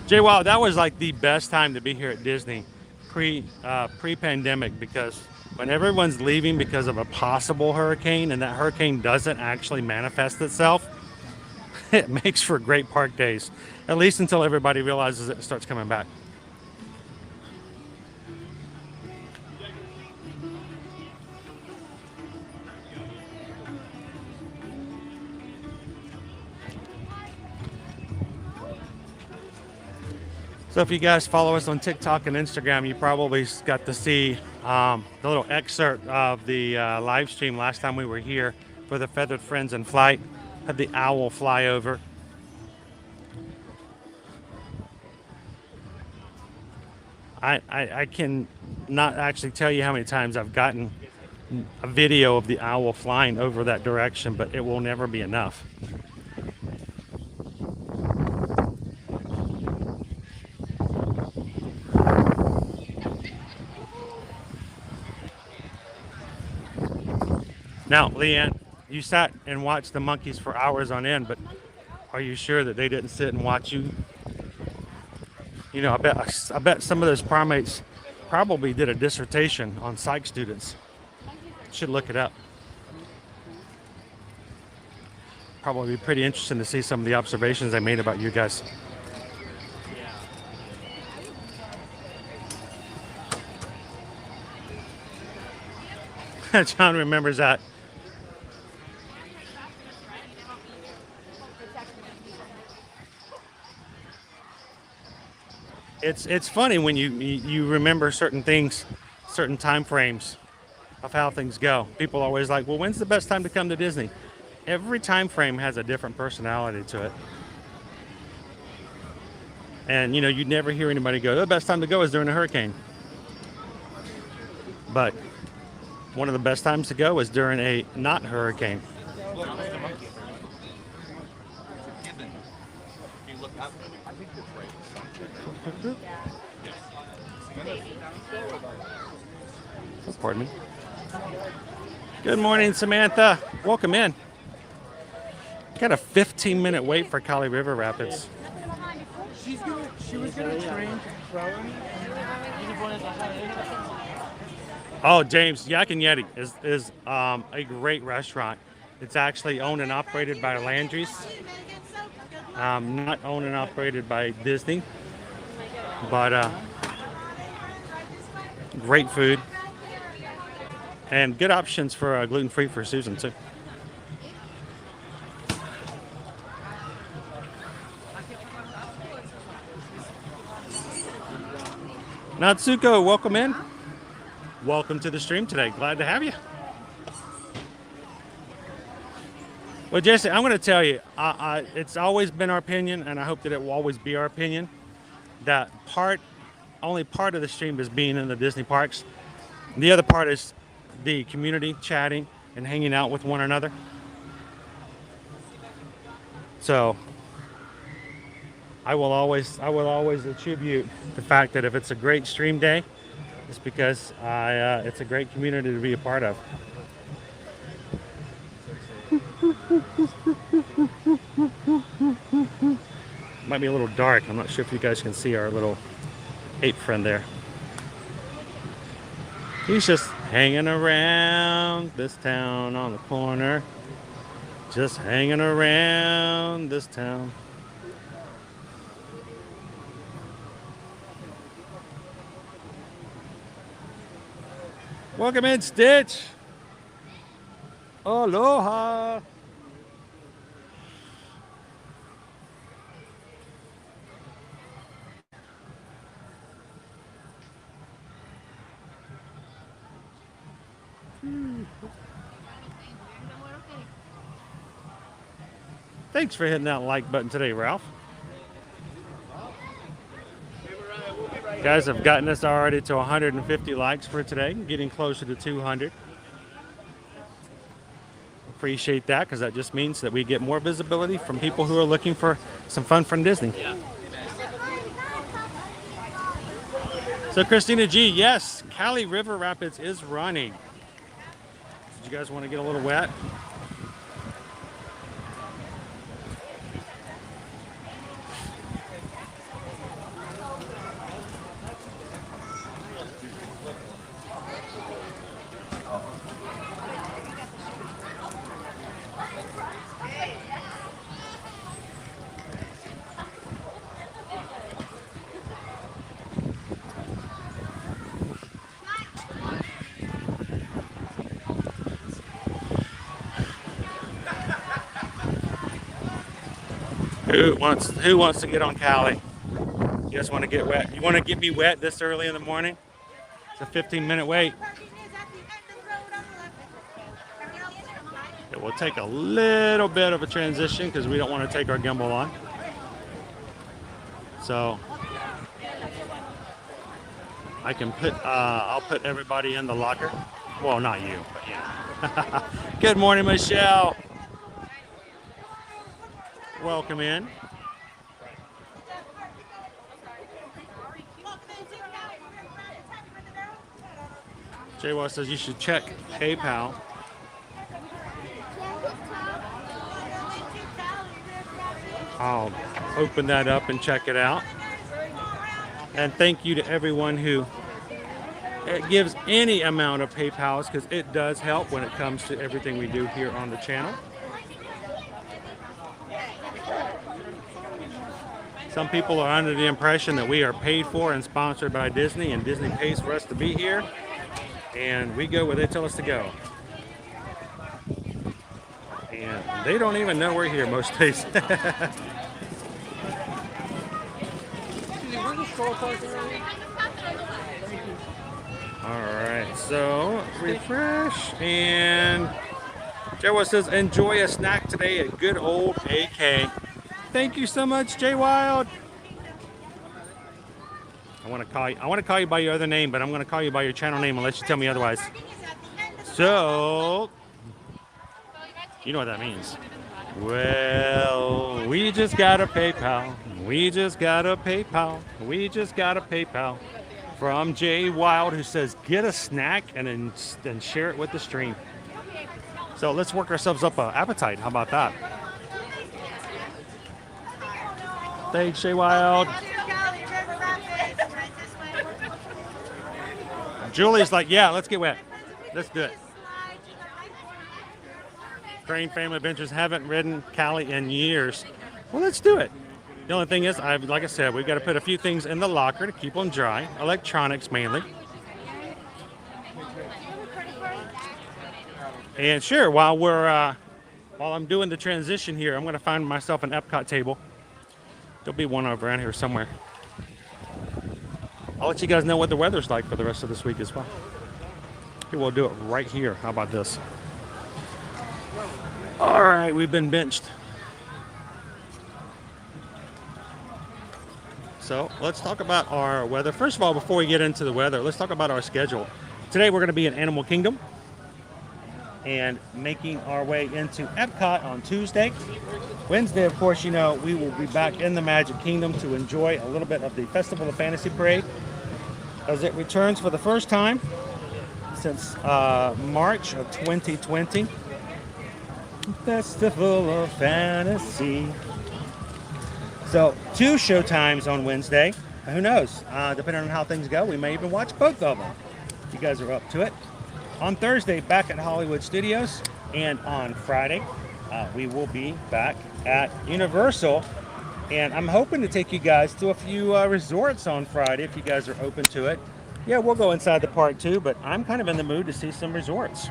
Jay, wow, that was like the best time to be here at Disney pre-pandemic because when everyone's leaving because of a possible hurricane and that hurricane doesn't actually manifest itself, it makes for great park days, at least until everybody realizes it starts coming back. So if you guys follow us on TikTok and Instagram, you probably got to see the little excerpt of the live stream last time we were here for the Feathered Friends in Flight. Had the owl fly over. I can not actually tell you how many times I've gotten a video of the owl flying over that direction, but it will never be enough. Now, Leanne, you sat and watched the monkeys for hours on end, but are you sure that they didn't sit and watch you? You know, I bet some of those primates probably did a dissertation on psych students. Should look it up. Probably be pretty interesting to see some of the observations they made about you guys. John remembers that. It's funny when you remember certain things, certain time frames of how things go. People are always like, well, when's the best time to come to Disney? Every time frame has a different personality to it. And you know, you'd never hear anybody go, the best time to go is during a hurricane. But one of the best times to go is during a not hurricane. Pardon me. Good morning, Samantha. Welcome in. Got a 15-minute wait for Kali River Rapids. She was gonna train throwing. Oh, James, Yak and Yeti is a great restaurant. It's actually owned and operated by Landry's. Not owned and operated by Disney, but great food and good options for gluten-free for Susan too. Natsuko, welcome in. Welcome to the stream today. Glad to have you. Well, Jesse, I'm going to tell you, it's always been our opinion, and I hope that it will always be our opinion, that only part of the stream is being in the Disney parks. The other part is the community chatting and hanging out with one another. So I will always attribute the fact that if it's a great stream day, it's because it's a great community to be a part of. Might be a little dark. I'm not sure if you guys can see our little ape friend there. He's just hanging around this town on the corner. Just hanging around this town. Welcome in, Stitch. Aloha. Thanks for hitting that like button today, Ralph. You guys have gotten us already to 150 likes for today, getting closer to 200. Appreciate that, because that just means that we get more visibility from people who are looking for some fun from Disney. So Christina G, yes, Kali River Rapids is running. Did you guys want to get a little wet? Who wants to get on Kali? You guys want to get wet? You want to get me wet this early in the morning? It's a 15-minute wait. It will take a little bit of a transition because we don't want to take our gimbal on. So I can put, I'll put everybody in the locker. Well, not you, but yeah. Good morning, Michelle. Welcome in. Jaywa says you should check PayPal. I'll open that up and check it out. And thank you to everyone who gives any amount of PayPals, because it does help when it comes to everything we do here on the channel. Some people are under the impression that we are paid for and sponsored by Disney, and Disney pays for us to be here, and we go where they tell us to go. And they don't even know we're here most days. Alright, so refresh, and Joe says enjoy a snack today at good old AK. Thank you so much, Jay Wild. I want to call you by your other name, but I'm going to call you by your channel name unless you tell me otherwise. So you know what that means. Well, we just got a PayPal. We just got a PayPal. We just got a PayPal from Jay Wild, who says get a snack and then share it with the stream. So let's work ourselves up an appetite. How about that? Thanks, Jay Wild. Julie's like, yeah, let's get wet. Let's do it. Crane Family Adventures haven't ridden Cali in years. Well, let's do it. The only thing is, like I said, we've got to put a few things in the locker to keep them dry. Electronics mainly. And sure, while I'm doing the transition here, I'm going to find myself an Epcot table. There'll be one over around here somewhere. I'll let you guys know what the weather's like for the rest of this week as well. Here, we'll do it right here. How about this? All right, we've been benched. So let's talk about our weather. First of all, before we get into the weather, let's talk about our schedule. Today we're going to be in Animal Kingdom and making our way into Epcot on Tuesday. Wednesday, of course, you know, we will be back in the Magic Kingdom to enjoy a little bit of the Festival of Fantasy Parade as it returns for the first time since March of 2020. Festival of Fantasy. So 2 show times on Wednesday. Who knows? Depending on how things go, we may even watch both of them. If you guys are up to it. On Thursday, back at Hollywood Studios. And on Friday, we will be back at Universal. And I'm hoping to take you guys to a few resorts on Friday if you guys are open to it. Yeah, we'll go inside the park too, but I'm kind of in the mood to see some resorts.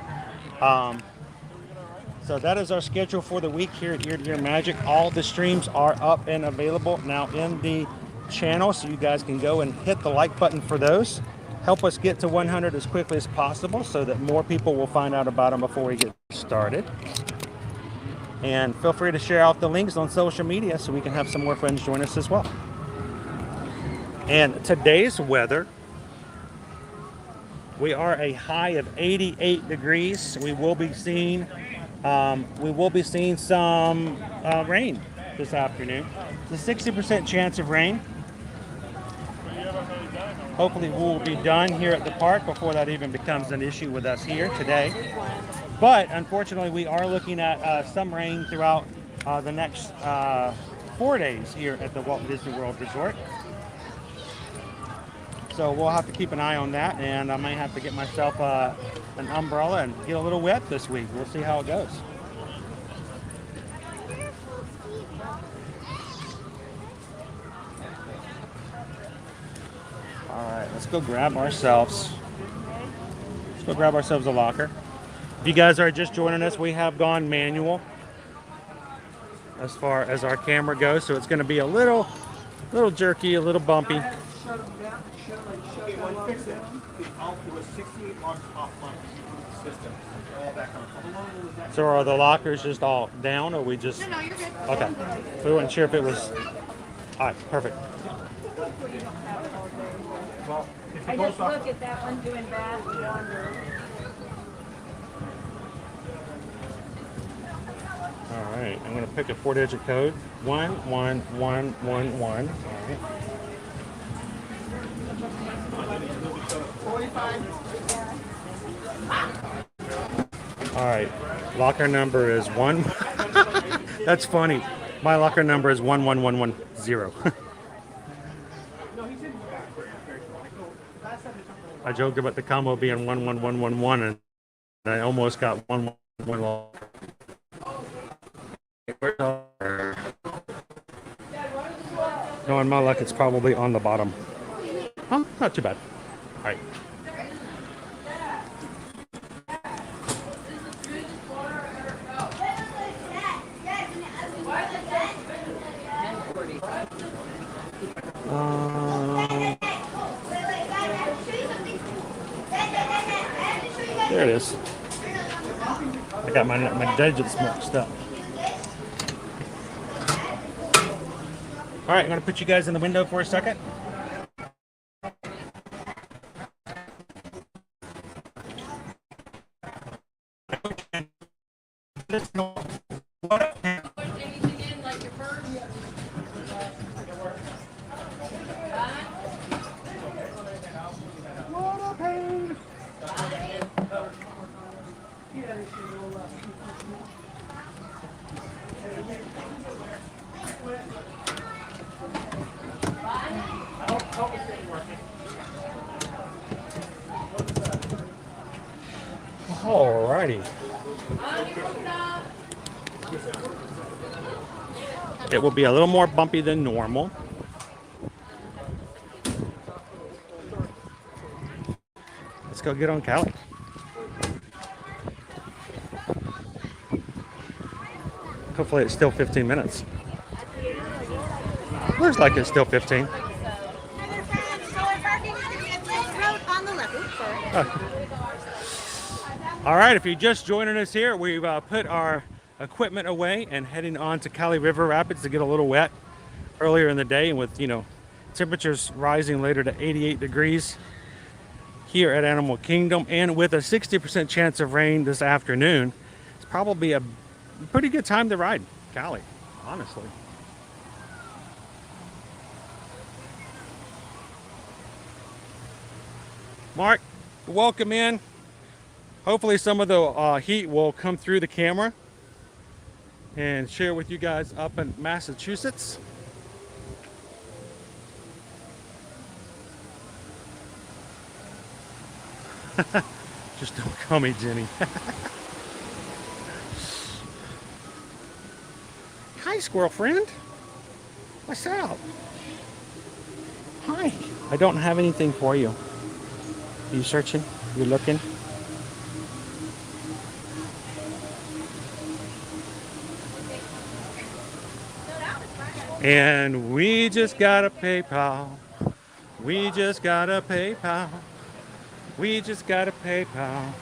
So that is our schedule for the week here at Ear to Ear Magic. All the streams are up and available now in the channel, so you guys can go and hit the like button for those. Help us get to 100 as quickly as possible so that more people will find out about them before we get started. And feel free to share out the links on social media so we can have some more friends join us as well. And today's weather, we are a high of 88 degrees. We will be seeing some rain this afternoon. It's a 60% chance of rain. Hopefully we'll be done here at the park before that even becomes an issue with us here today. But unfortunately, we are looking at some rain throughout the next 4 days here at the Walt Disney World Resort. So we'll have to keep an eye on that, and I might have to get myself an umbrella and get a little wet this week. We'll see how it goes. All right, let's go grab ourselves. Let's go grab ourselves a locker. If you guys are just joining us, we have gone manual as far as our camera goes, so it's going to be a little A little jerky, a little bumpy. Okay, well, fix it. It was 68 marks off front the system. All back on. So are the lockers just all down, or we just? No, you're good. Okay. We weren't sure if it was. All right, perfect. Well, if I it goes just off, look at that one doing bad and wonder. All right, I'm gonna pick a 4-digit code. 11111. All right. Locker number is 1. That's funny. My locker number is 11110. I joked about the combo being 11111, and I almost got 111. No, in my luck, it's probably on the bottom. Huh? Not too bad. All right. There it is. I got my digits mixed up. All right, I'm going to put you guys in the window for a second. Alrighty. It will be a little more bumpy than normal. Let's go get on Cali. Hopefully it's still 15 minutes. Looks like it's still 15. On the left. All right, if you're just joining us here, we've put our equipment away and heading on to Cali River Rapids to get a little wet earlier in the day, and with, you know, temperatures rising later to 88 degrees here at Animal Kingdom, and with a 60% chance of rain this afternoon, it's probably a pretty good time to ride Cali, honestly. Mark, welcome in. Hopefully some of the heat will come through the camera and share with you guys up in Massachusetts. Just don't call me Jenny. Hi, squirrel friend. What's up? Hi. I don't have anything for you. Are you searching? You looking? And we just got a PayPal. We just got a PayPal. We just got a PayPal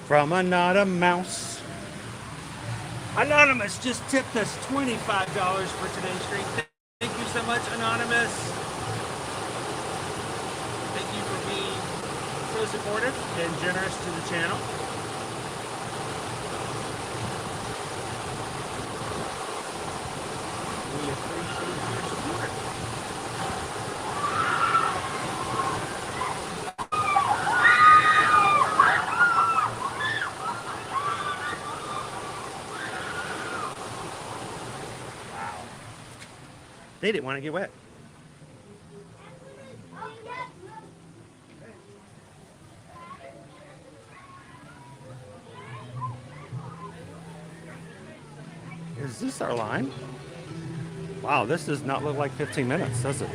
from Anonymous. Anonymous just tipped us $25 for today's stream. Thank you so much, Anonymous. Thank you for being so supportive and generous to the channel. We appreciate your support. They didn't want to get wet. Is this our line? Wow, this does not look like 15 minutes, does it?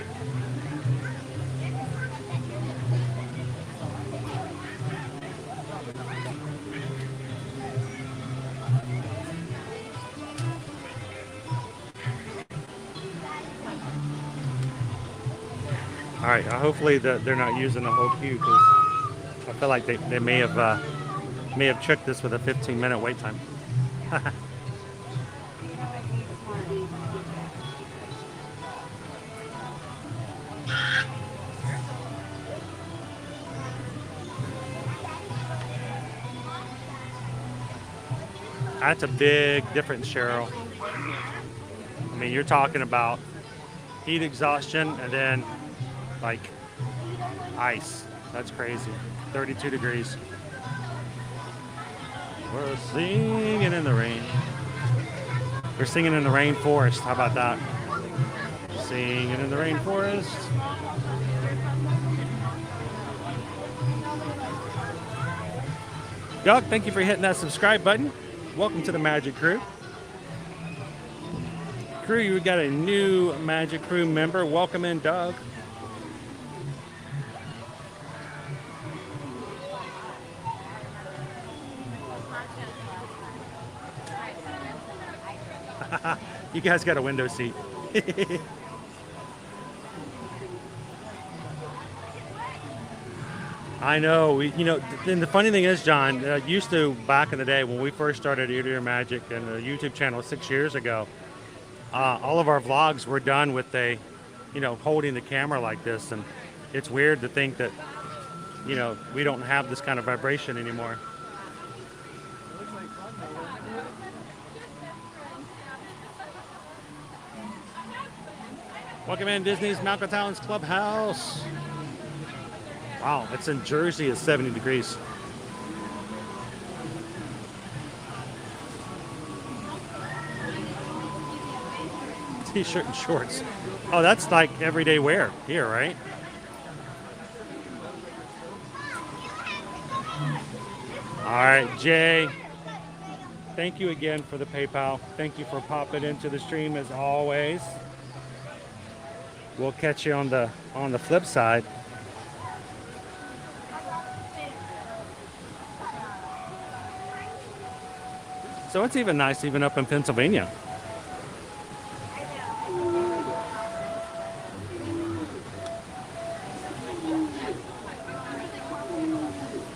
All right, hopefully they're not using the whole queue because I feel like they may have tricked us with a 15-minute wait time. That's a big difference, Cheryl. I mean, you're talking about heat exhaustion and then like ice. That's crazy. 32 degrees. We're singing in the rain. We're singing in the rainforest. How about that? Singing in the rainforest. Doug, thank you for hitting that subscribe button. Welcome to the Magic Crew. Crew, we got a new Magic Crew member. Welcome in, Doug. You guys got a window seat. I know. And the funny thing is, John, used to back in the day when we first started Ear to Ear Magic and the YouTube channel 6 years ago, all of our vlogs were done with holding the camera like this, and it's weird to think that, we don't have this kind of vibration anymore. Welcome in Disney's Malcolm Towns Clubhouse. Wow, it's in Jersey at 70 degrees. T-shirt and shorts. Oh, that's like everyday wear here, right? All right, Jay. Thank you again for the PayPal. Thank you for popping into the stream as always. We'll catch you on the flip side. So it's even nice even up in Pennsylvania.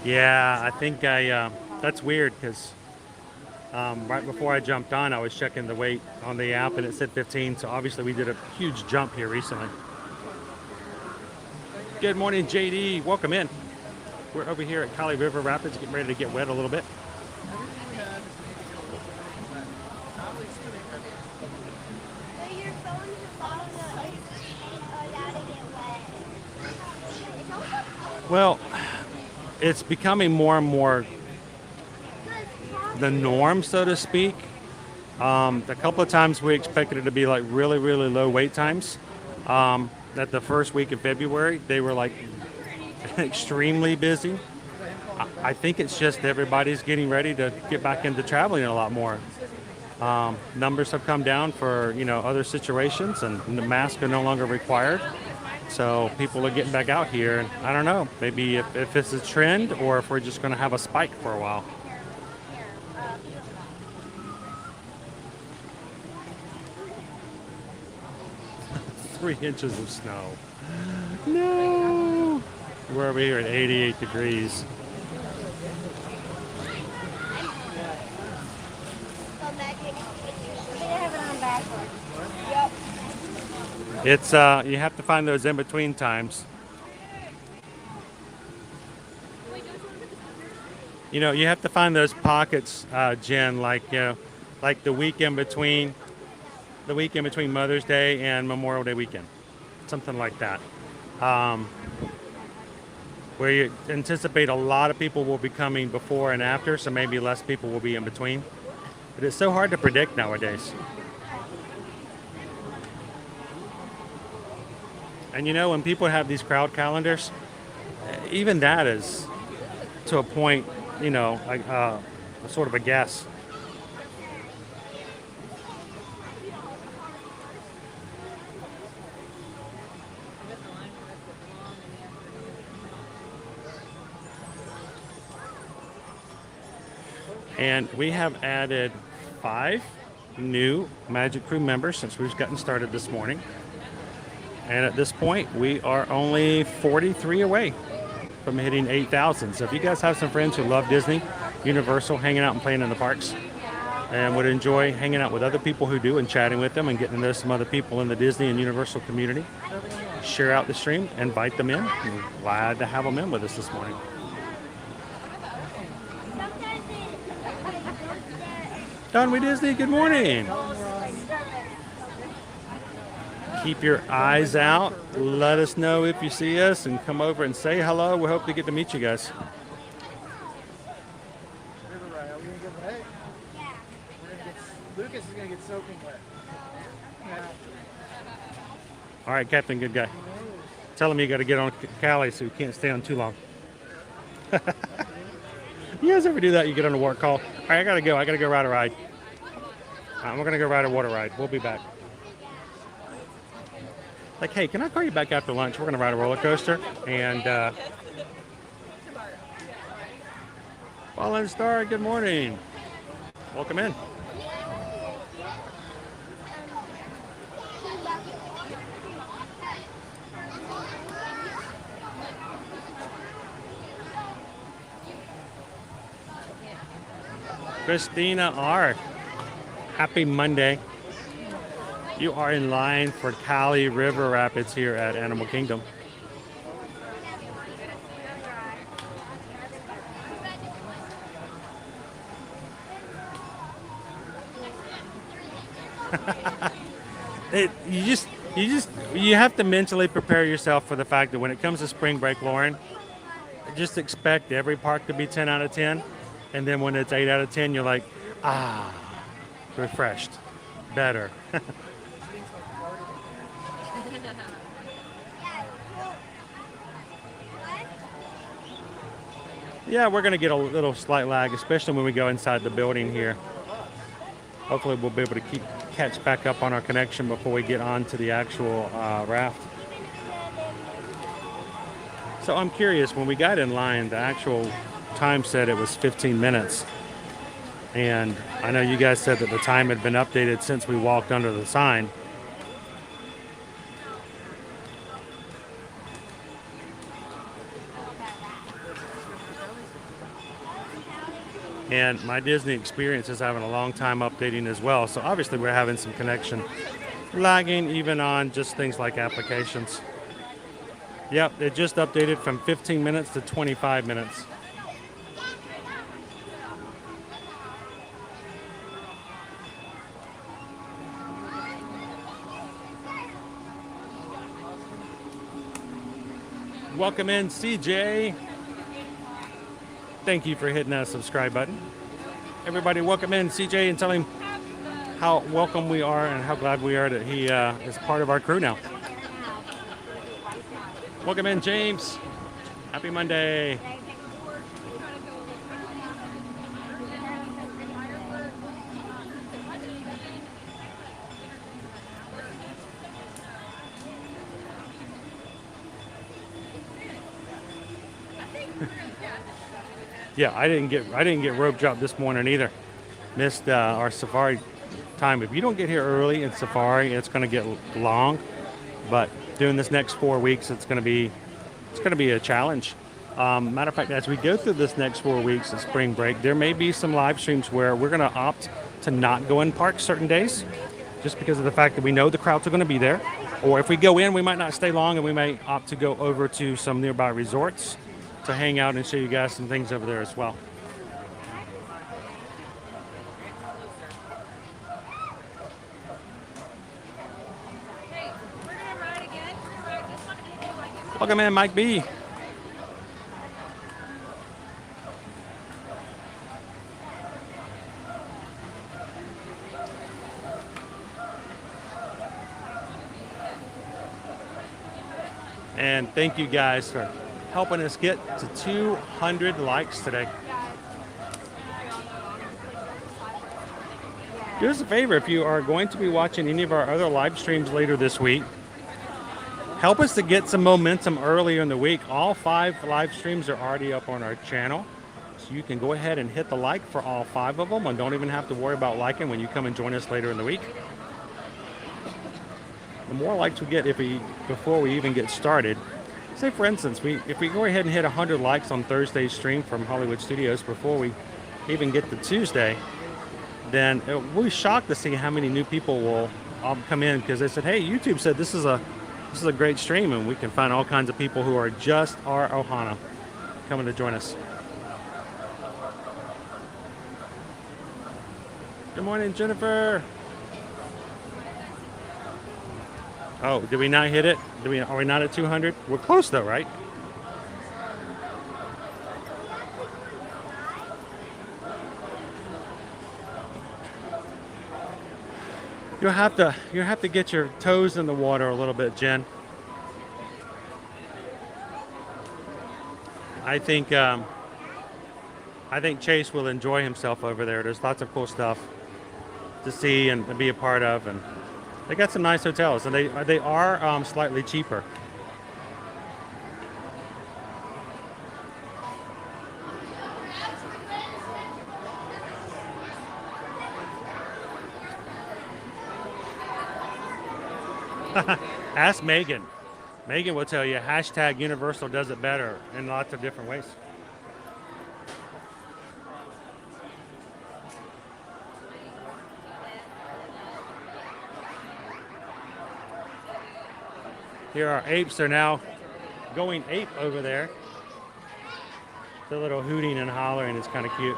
Yeah, I think that's weird because right before I jumped on, I was checking the weight on the app and it said 15. So obviously we did a huge jump here recently. Good morning, JD. Welcome in. We're over here at Kali River Rapids, getting ready to get wet a little bit. Well, it's becoming more and more the norm, so to speak. A couple of times we expected it to be like really, really low wait times. At the first week of February, they were like extremely busy. I think it's just everybody's getting ready to get back into traveling a lot more. Numbers have come down for other situations, and the masks are no longer required. So people are getting back out here, and I don't know, maybe if it's a trend or if we're just going to have a spike for a while. Three inches of snow. No! We're over here at 88 degrees. It's you have to find those in between times. You have to find those pockets, Jen, like like the week in between Mother's Day and Memorial Day weekend, something like that, where you anticipate a lot of people will be coming before and after, so maybe less people will be in between. But it's so hard to predict nowadays. And when people have these crowd calendars, even that is, to a point, like sort of a guess. And we have added 5 new Magic Crew members since we've gotten started this morning. And at this point, we are only 43 away from hitting 8,000. So if you guys have some friends who love Disney, Universal, hanging out and playing in the parks, and would enjoy hanging out with other people who do and chatting with them and getting to know some other people in the Disney and Universal community, share out the stream, invite them in. We're glad to have them in with us this morning. Done with Disney, good morning. Keep your eyes out. Let us know if you see us and come over and say hello. We hope to get to meet you guys. Lucas is going to get soaking wet. All right, Captain, good guy. Tell him you got to get on Callie so you can't stay on too long. You guys ever do that? You get on a work call. All right, I got to go. I got to go ride a ride. We're going to go ride a water ride. We'll be back. Like, hey, can I call you back after lunch? We're going to ride a roller coaster. And Fallen Star, good morning. Welcome in. Christina R. Happy Monday. You are in line for Cali River Rapids here at Animal Kingdom. You have to mentally prepare yourself for the fact that when it comes to spring break, Lauren, just expect every park to be 10 out of 10. And then when it's 8 out of 10, you're like, refreshed, better. Yeah, we're going to get a little slight lag, especially when we go inside the building here. Hopefully we'll be able to catch back up on our connection before we get on to the actual raft. So I'm curious, when we got in line, the actual time said it was 15 minutes. And I know you guys said that the time had been updated since we walked under the sign. And my Disney experience is having a long time updating as well. So obviously we're having some connection lagging even on just things like applications. Yep, it just updated from 15 minutes to 25 minutes. Welcome in, CJ. Thank you for hitting that subscribe button. Everybody, welcome in CJ and tell him how welcome we are and how glad we are that he is part of our crew now. Welcome in, James. Happy Monday. Yeah, I didn't get rope dropped this morning either. Missed our safari time. If you don't get here early in safari, it's going to get long. But doing this next 4 weeks, it's going to be a challenge. Matter of fact, as we go through this next 4 weeks of spring break, there may be some live streams where we're going to opt to not go in parks certain days, just because of the fact that we know the crowds are going to be there. Or if we go in, we might not stay long, and we may opt to go over to some nearby resorts to hang out and show you guys some things over there as well. Welcome in, Mike B. And thank you guys for helping us get to 200 likes today. Do us a favor, if you are going to be watching any of our other live streams later this week, help us to get some momentum earlier in the week. All 5 live streams are already up on our channel, so you can go ahead and hit the like for all 5 of them, and don't even have to worry about liking when you come and join us later in the week. the more likes we get before we even get started. Say for instance, if we go ahead and hit 100 likes on Thursday's stream from Hollywood Studios before we even get to Tuesday, then we'll be shocked to see how many new people will come in, because they said, hey, YouTube said this is a great stream, and we can find all kinds of people who are just our Ohana coming to join us. Good morning, Jennifer. Oh, did we not hit it? Are we not at 200? We're close though, right? You'll have to get your toes in the water a little bit, Jen. I think Chase will enjoy himself over there. There's lots of cool stuff to see and be a part of, and they got some nice hotels, and they are slightly cheaper. Ask Megan. Megan will tell you hashtag Universal does it better in lots of different ways. Here our apes are now going ape over there. The little hooting and hollering is kind of cute.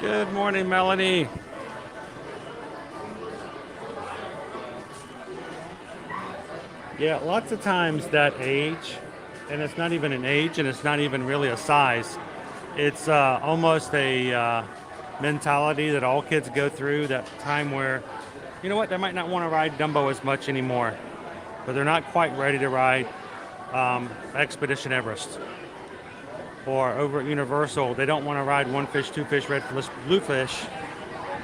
Good morning, Melanie. Yeah, lots of times that age, and it's not even an age, and it's not even really a size. It's almost a mentality that all kids go through, that time where, you know what, they might not want to ride Dumbo as much anymore, but they're not quite ready to ride Expedition Everest. Or over at Universal, they don't want to ride One Fish, Two Fish, Red Fish, Blue Fish,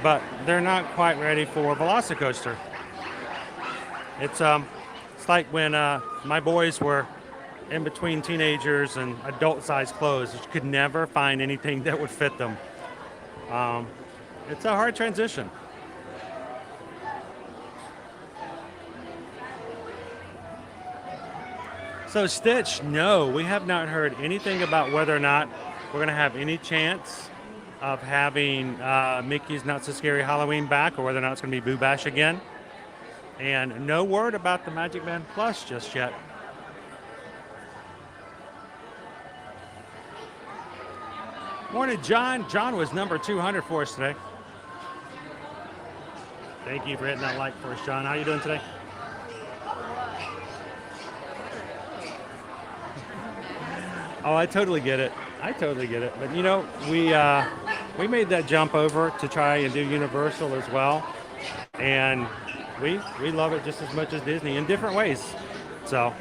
but they're not quite ready for a Velocicoaster. It's like when my boys were in between teenagers and adult-sized clothes. You could never find anything that would fit them. It's a hard transition. So Stitch, no, we have not heard anything about whether or not we're going to have any chance of having Mickey's Not So Scary Halloween back, or whether or not it's going to be Boo Bash again. And no word about the Magic Band Plus just yet. Morning, John. John was number 200 for us today. Thank you for hitting that like for us, John. How are you doing today? Oh, I totally get it. I totally get it. But you know, we made that jump over to try and do Universal as well, and we love it just as much as Disney in different ways. So.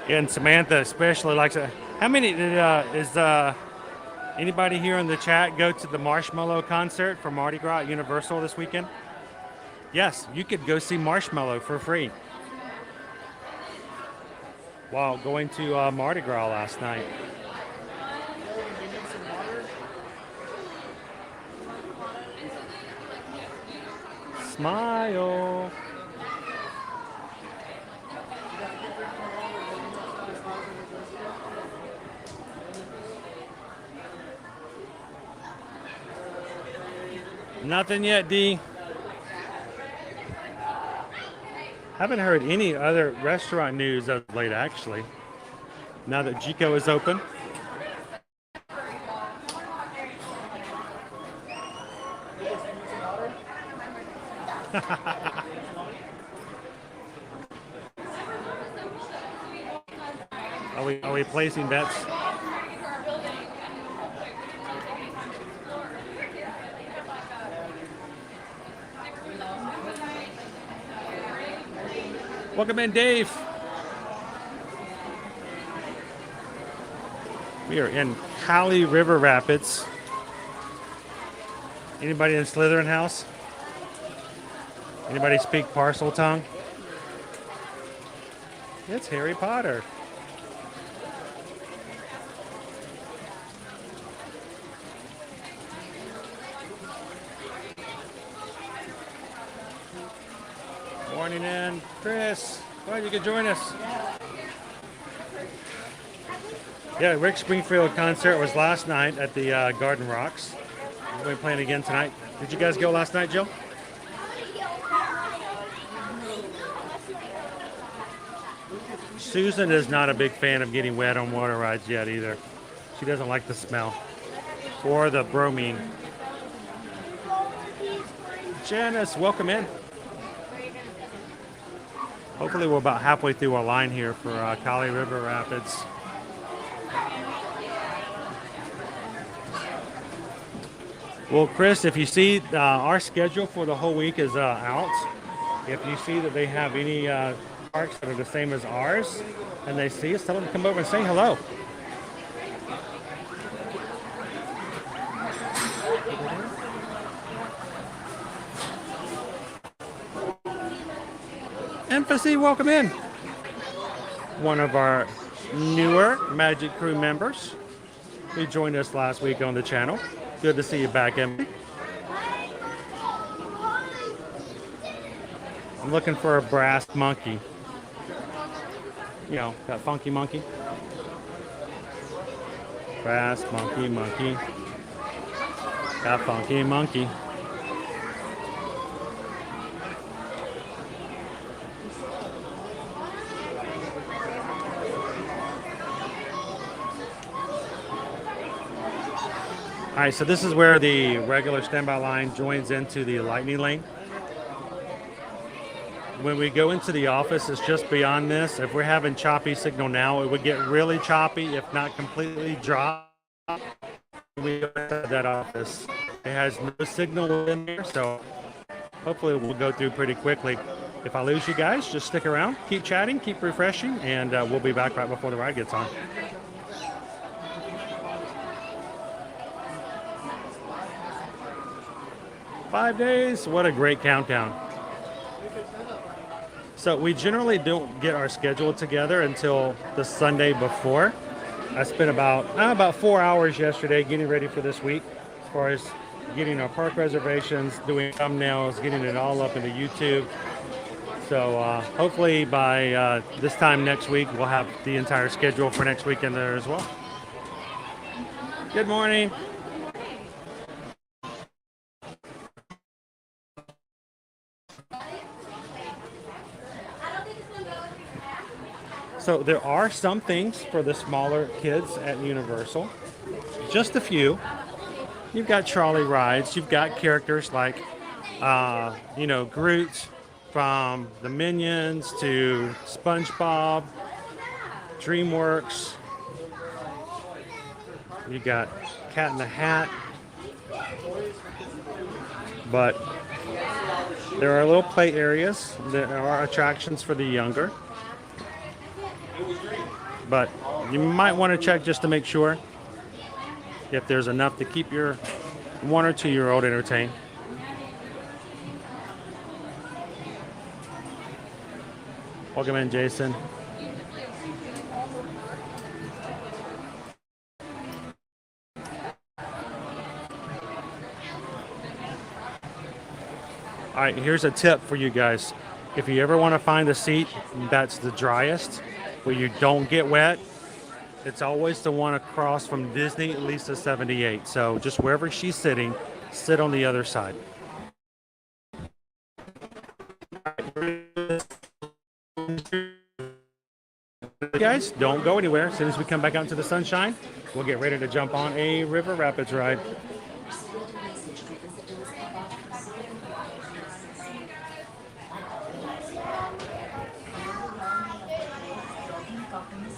And Samantha especially likes it. How many is anybody here in the chat go to the Marshmallow concert for Mardi Gras at Universal this weekend? Yes, you could go see Marshmallow for free while going to Mardi Gras last night. Smile. Nothing yet, D. Haven't heard any other restaurant news of late, actually. Now that Jico is open. Are we placing bets? Welcome in, Dave. We are in Kali River Rapids. Anybody in Slytherin house? Anybody speak parcel tongue? It's Harry Potter. Morning in, Chris. Glad you could join us. Yeah, Rick Springfield concert was last night at the Garden Rocks. We're playing again tonight. Did you guys go last night, Jill? Susan is not a big fan of getting wet on water rides yet either. She doesn't like the smell or the bromine. Janice, welcome in. Hopefully we're about halfway through our line here for Kali River Rapids. Well, Chris, if you see our schedule for the whole week is out. If you see that they have any parks that are the same as ours and they see us, tell them to come over and say hello. Emphasis, welcome in. One of our newer Magic Crew members who joined us last week on the channel. Good to see you back, Emily. I'm looking for a brass monkey. You know, that funky monkey. Brass monkey, monkey. That funky monkey. All right, so this is where the regular standby line joins into the lightning lane. When we go into the office, it's just beyond this. If we're having choppy signal now, it would get really choppy, if not completely dry. When we go into that office, it has no signal in there, so hopefully we'll go through pretty quickly. If I lose you guys, just stick around, keep chatting, keep refreshing, and we'll be back right before the ride gets on. "5 days, what a great countdown." So we generally don't get our schedule together until the Sunday before. I spent about 4 hours yesterday getting ready for this week, as far as getting our park reservations, doing thumbnails, getting it all up into YouTube. So hopefully by this time next week, we'll have the entire schedule for next weekend there as well. Good morning. So there are some things for the smaller kids at Universal, just a few. You've got trolley rides, you've got characters like, Groot from the Minions to SpongeBob, DreamWorks. You got Cat in the Hat. But there are little play areas. There are attractions for the younger. But you might want to check just to make sure if there's enough to keep your 1 or 2 year old entertained. Welcome in, Jason. All right, here's a tip for you guys. If you ever want to find a seat that's the driest, where you don't get wet, it's always the one across from Disney, at least a 78. So just wherever she's sitting, sit on the other side. Guys, don't go anywhere. As soon as we come back out into the sunshine, we'll get ready to jump on a River Rapids ride.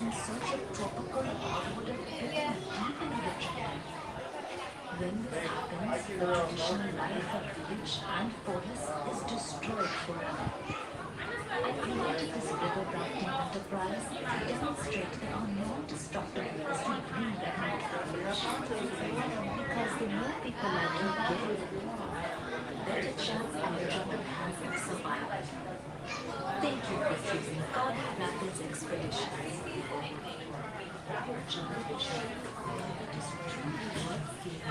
in search of tropical hardwood and fish deep into the jungle. When this happens, the traditional life of village and forest is destroyed forever. I created this river rafting enterprise to demonstrate the non-destructive ways we bring back into the village. Because the more people like you get involved, the better chance our jungle has of survival. Thank you for choosing God Rapids Expeditions. Your jungle vision. It is truly worth seeing.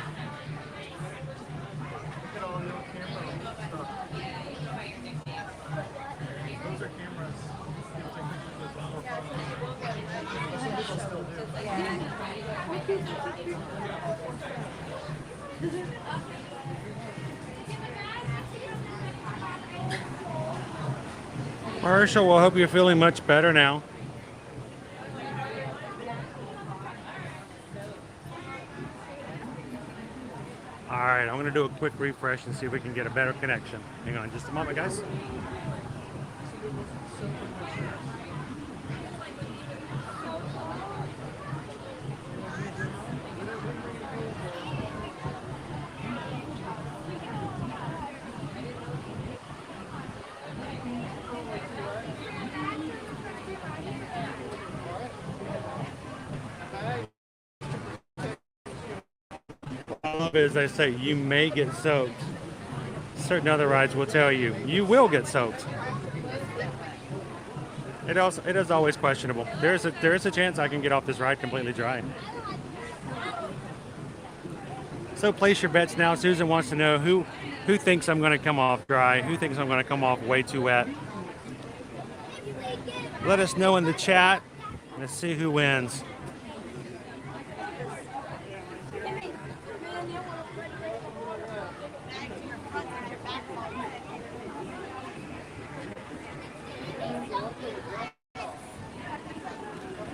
Look at all the old camera stuff. Those are cameras. Some people still do. Marshall, well, I hope you're feeling much better now. All right, I'm going to do a quick refresh and see if we can get a better connection. Hang on just a moment, guys. As they say, you may get soaked. Certain other rides will tell you you will get soaked. It is always questionable. There is a chance I can get off this ride completely dry. So place your bets now. Susan wants to know who thinks I'm going to come off dry, who thinks I'm going to come off way too wet. Let us know in the chat. Let's see who wins.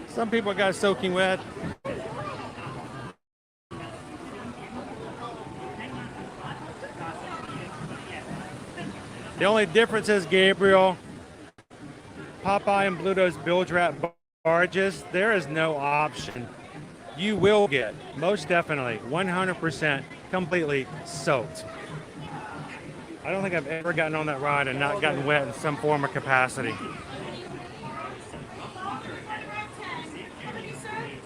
Some people got soaking wet. The only difference is, Gabriel, Popeye and Bluto's bilge rat barges, there is no option. You will get, most definitely, 100% completely soaked. I don't think I've ever gotten on that ride and not gotten wet in some form or capacity.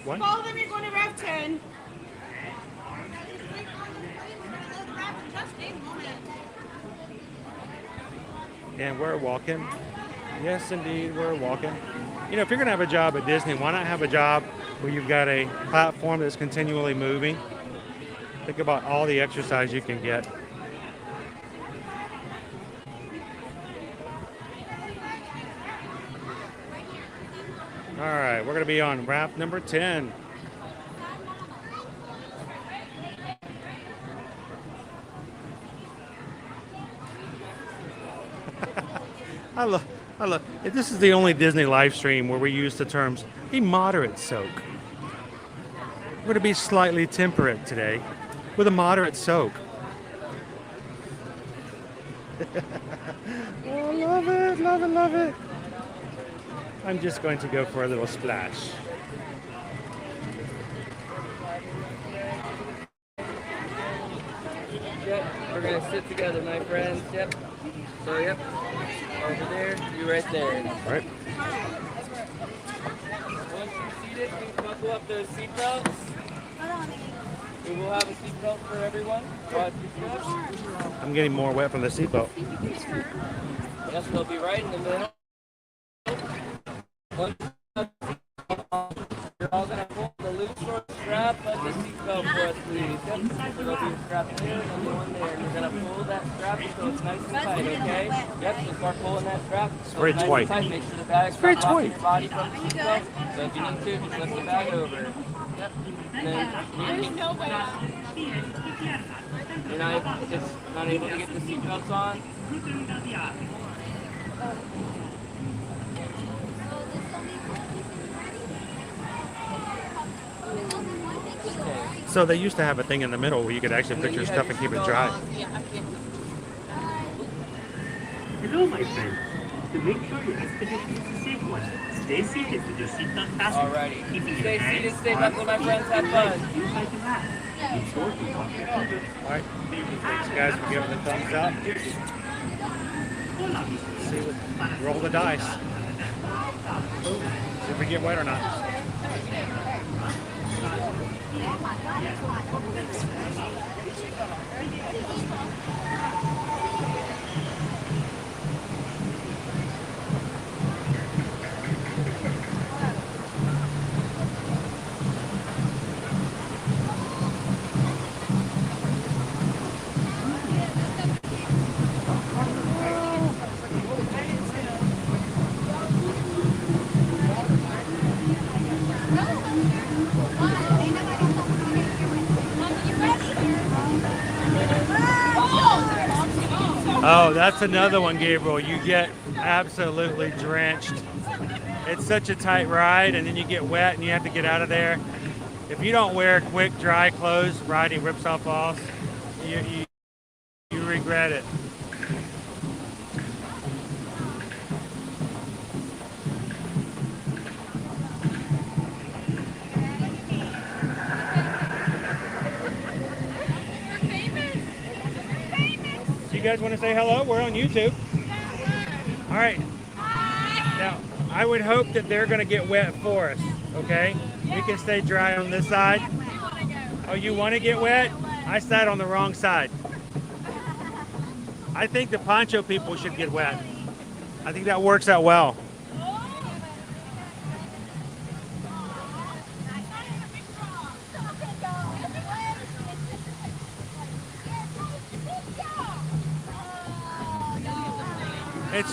What? Follow them, you're going to Rev 10. And we're walking. Yes, indeed, we're walking. You know, if you're going to have a job at Disney, why not have a job where you've got a platform that's continually moving? Think about all the exercise you can get. All right, we're going to be on raft number 10. I love. This is the only Disney live stream where we use the terms a moderate soak. We're going to be slightly temperate today with a moderate soak. Oh, love it, love it, love it. I'm just going to go for a little splash. Yep, we're going to sit together, my friends. Yep. So, yep. Over there, you right there. All right. Once you're seated, please buckle up those seatbelts. We will have a seatbelt for everyone. Watch your steps. I'm getting more wet from the seatbelt. Yes, we'll be right in the middle. Once you're all going to pull the loose short strap of the seatbelt for us, please. Yep. There'll be a strap there and one there. You're going to pull that strap so it's nice and tight, okay? Yep, so start pulling that strap. So Very it's nice tight. and tight. Make sure the bag's Very not off tight. your body from the seatbelt. So if you need to, just lift the bag over. Yep. And then There's no way out. you're not able to get the seatbelts on. So they used to have a thing in the middle where you could actually put your stuff and keep it dry. Hello, my friend. To make sure your expedition is a safe one, stay seated with your seatbelt fastened. Alrighty. Keeping your Stay hands, seated, stay arms, buckled, my friends. Have fun. just like you have. Ensure you lock your computer. All right, thanks guys for giving the thumbs up. See what, roll the dice. See if we get wet or not. Oh, that's another one, Gabriel. You get absolutely drenched. It's such a tight ride, and then you get wet and you have to get out of there. If you don't wear quick, dry clothes, riding rips off balls, you regret it. You guys want to say hello? We're on YouTube. All right. Now, I would hope that they're going to get wet for us, okay? We can stay dry on this side. Oh, you want to get wet? I sat on the wrong side. I think the poncho people should get wet. I think that works out well. It's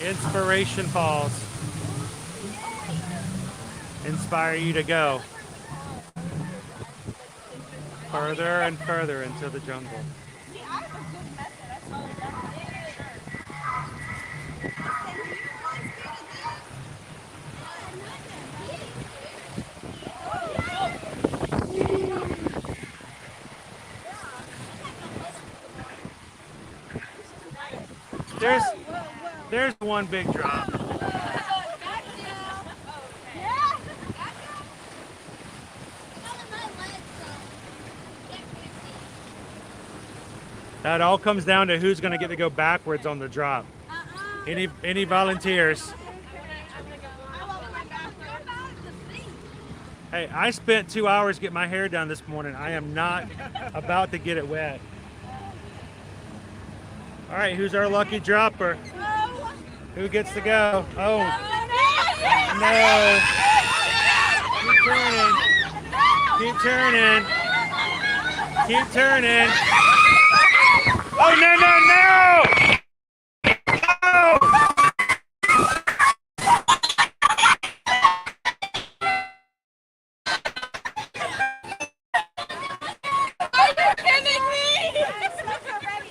Inspiration Falls. Inspire you to go further and further into the jungle. There's one big drop. That all comes down to who's going to get to go backwards on the drop. Any volunteers? Hey, I spent 2 hours getting my hair done this morning. I am not about to get it wet. All right, who's our lucky dropper? Who gets to go? Oh, no. Keep turning. Keep turning. Keep turning.